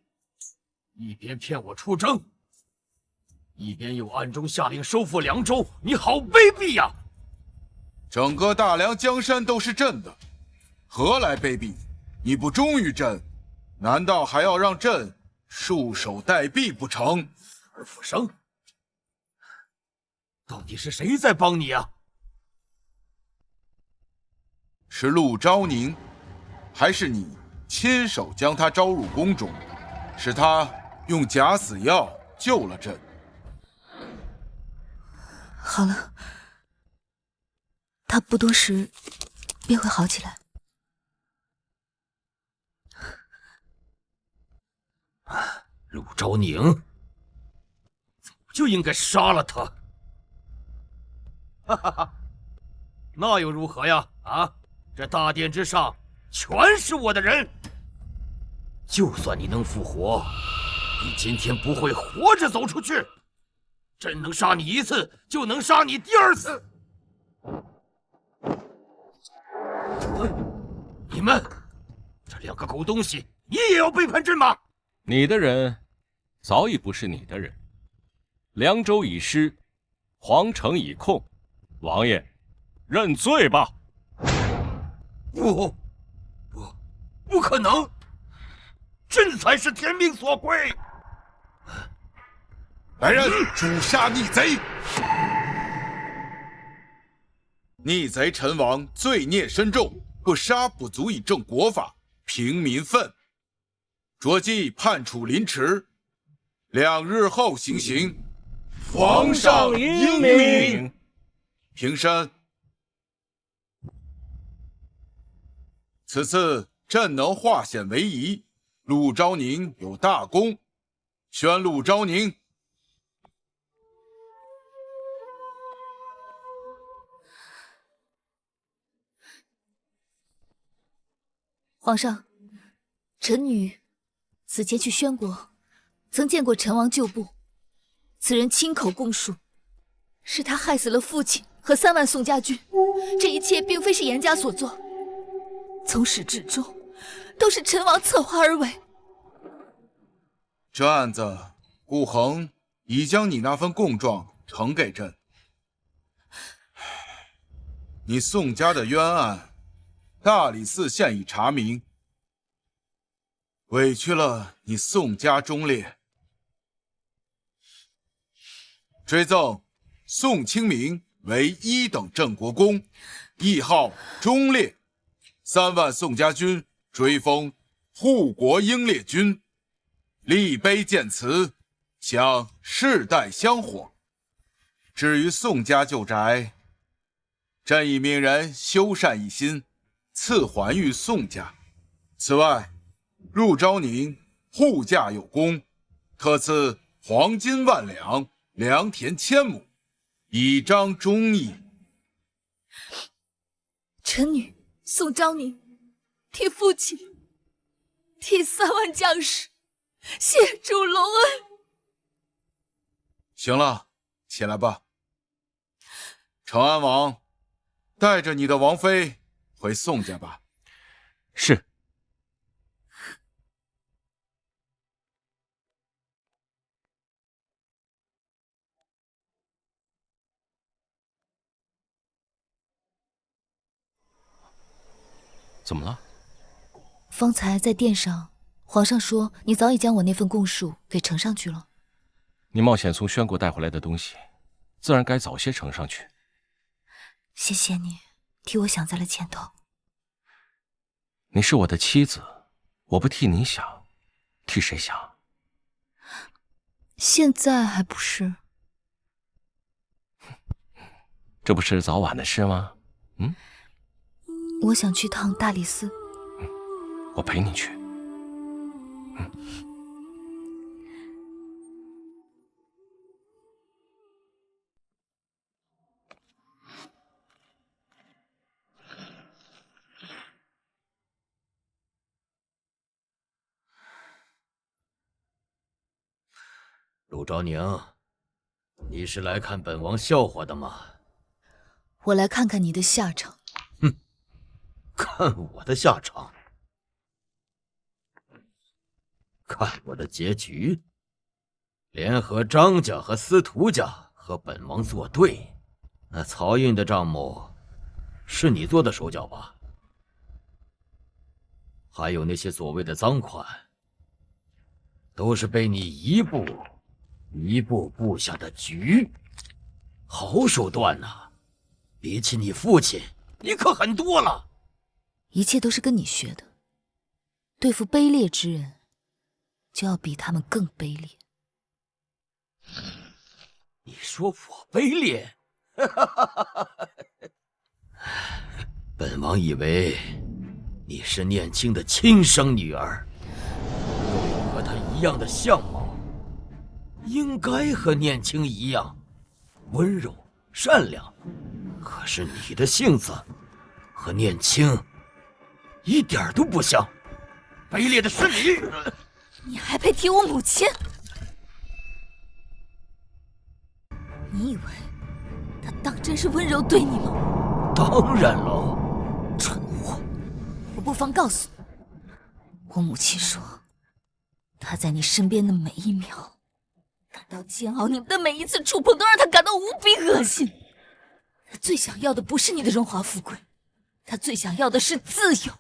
一边骗我出征，一边又暗中下令收复凉州，你好卑鄙呀！整个大梁江山都是朕的，何来卑鄙？你不忠于朕，难道还要让朕束手待毙不成？死而复生，到底是谁在帮你啊？是陆昭宁，还是你亲手将他招入宫中？是他用假死药救了朕。好了，他不多时便会好起来。陆昭宁，早就应该杀了他。哈哈哈，那又如何呀？啊，这大殿之上全是我的人，就算你能复活，你今天不会活着走出去。朕能杀你一次，就能杀你第二次。你们这两个狗东西，你也要背叛朕吗？你的人早已不是你的人，凉州已失，皇城已空，王爷，认罪吧！不可能！朕才是天命所归。来人，诛杀逆贼！逆贼陈王罪孽深重，不杀不足以正国法，平民愤。着即判处凌迟，2日后行刑。皇上英明。平身。此次朕能化险为夷，陆昭宁有大功，宣陆昭宁。皇上，臣女此前去宣国，曾见过陈王旧部，此人亲口供述，是他害死了父亲和3万宋家军，这一切并非是严家所做，从始至终都是陈王策划而为。这案子，顾恒已将你那份供状呈给朕。你宋家的冤案，大理寺现已查明，委屈了你宋家忠烈。追赠宋清明为1等镇国公，谥号忠烈。3万宋家军追封护国英烈军，立碑建祠，享世代香火。至于宋家旧宅，朕已命人修缮一新，赐还于宋家。此外，陆昭宁护驾有功，特赐黄金1万两，良田1000亩，以彰忠义。臣女宋昭宁替父亲，替3万将士谢主隆恩。行了，起来吧。成安王，带着你的王妃回宋家吧。是。怎么了？方才在殿上，皇上说你早已将我那份供述给呈上去了。你冒险从宣国带回来的东西，自然该早些呈上去。谢谢你替我想在了前头。你是我的妻子，我不替你想，替谁想？现在还不是？这不是早晚的事吗？我想去趟大理寺。我陪你去。陆昭宁，你是来看本王笑话的吗？我来看看你的下场。看我的下场，看我的结局。联合张家和司徒家和本王作对，那漕运的账目是你做的手脚吧？还有那些所谓的赃款，都是被你一步一步布下的局。好手段呐！比起你父亲，你可狠多了。一切都是跟你学的。对付卑劣之人，就要比他们更卑劣。你说我卑劣？本王以为你是念青的亲生女儿，又有和她一样的相貌，应该和念青一样温柔善良。可是你的性子和念青一点都不像，卑劣的是你！你还配提我母亲？你以为她当真是温柔对你吗？当然喽！蠢货！我不妨告诉你，我母亲说，她在你身边的每一秒，感到煎熬，你们的每一次触碰都让她感到无比恶心。她最想要的不是你的荣华富贵，她最想要的是自由，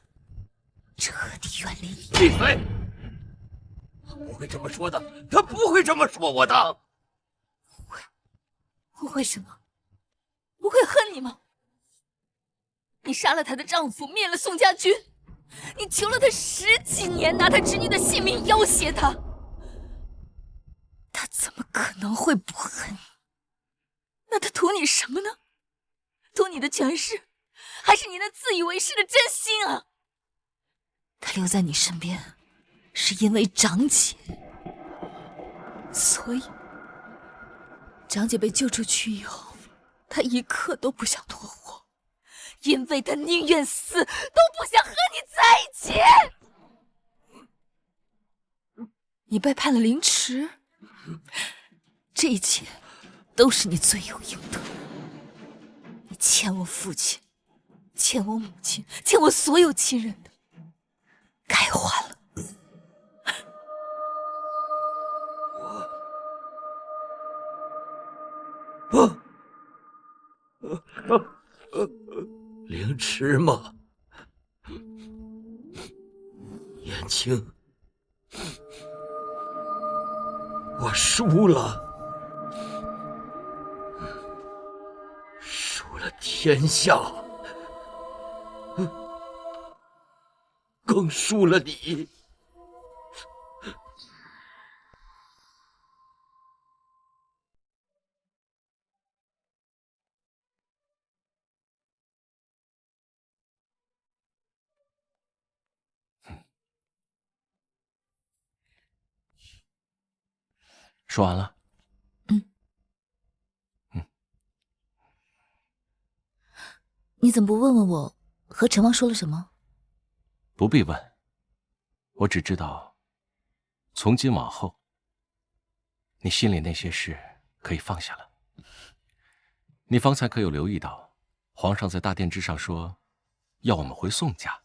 彻底远离你。闭嘴！他不会这么说的，他不会这么说我的。不会什么？不会恨你吗？你杀了她的丈夫，灭了宋家军，你求了她10几年，拿她侄女的性命要挟她，她怎么可能会不恨你？那她图你什么呢？图你的权势，还是你那自以为是的真心啊？她留在你身边，是因为长姐，所以长姐被救出去以后，她一刻都不想脱活，因为她宁愿死，都不想和你在一起。你被判了凌迟，这一切都是你罪有应得。你欠我父亲，欠我母亲，欠我所有亲人的，该还了。凌迟吗？燕青，我输了，输了天下，更输了你。说完了。你怎么不问问我和陈王说了什么？不必问，我只知道，从今往后，你心里那些事可以放下了。你方才可有留意到，皇上在大殿之上说，要我们回宋家。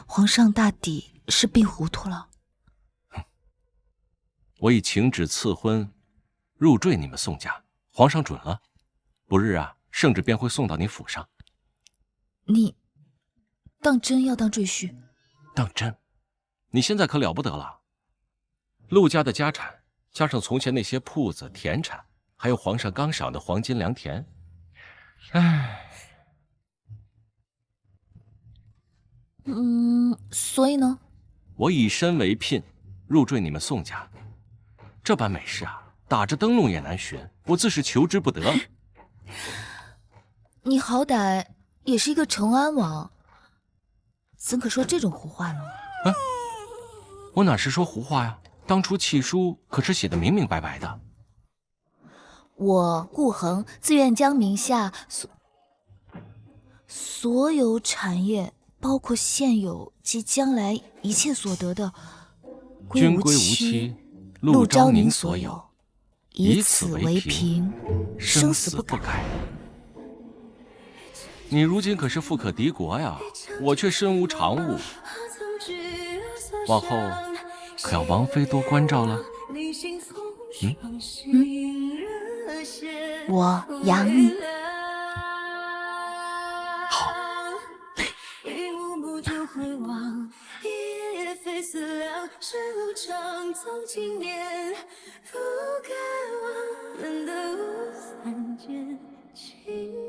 皇上大抵是病糊涂了。我已请旨赐婚，入赘你们宋家，皇上准了，不日啊，圣旨便会送到你府上。你当真要当赘婿？当真？你现在可了不得了，陆家的家产，加上从前那些铺子、田产，还有皇上刚赏的黄金良田，所以呢？我以身为聘，入赘你们宋家。这般美事啊，打着灯笼也难寻，我自是求之不得。你好歹也是一个成安王，怎可说这种胡话呢？我哪是说胡话呀？当初契书可是写得明明白白的。我顾恒自愿将名下所有产业，包括现有及将来一切所得的，均归无期，陆昭宁所有，以此为凭，生死不改。你如今可是富可敌国呀，我却身无长物。往后可要王妃多关照了。我养你。好。难得无三见情。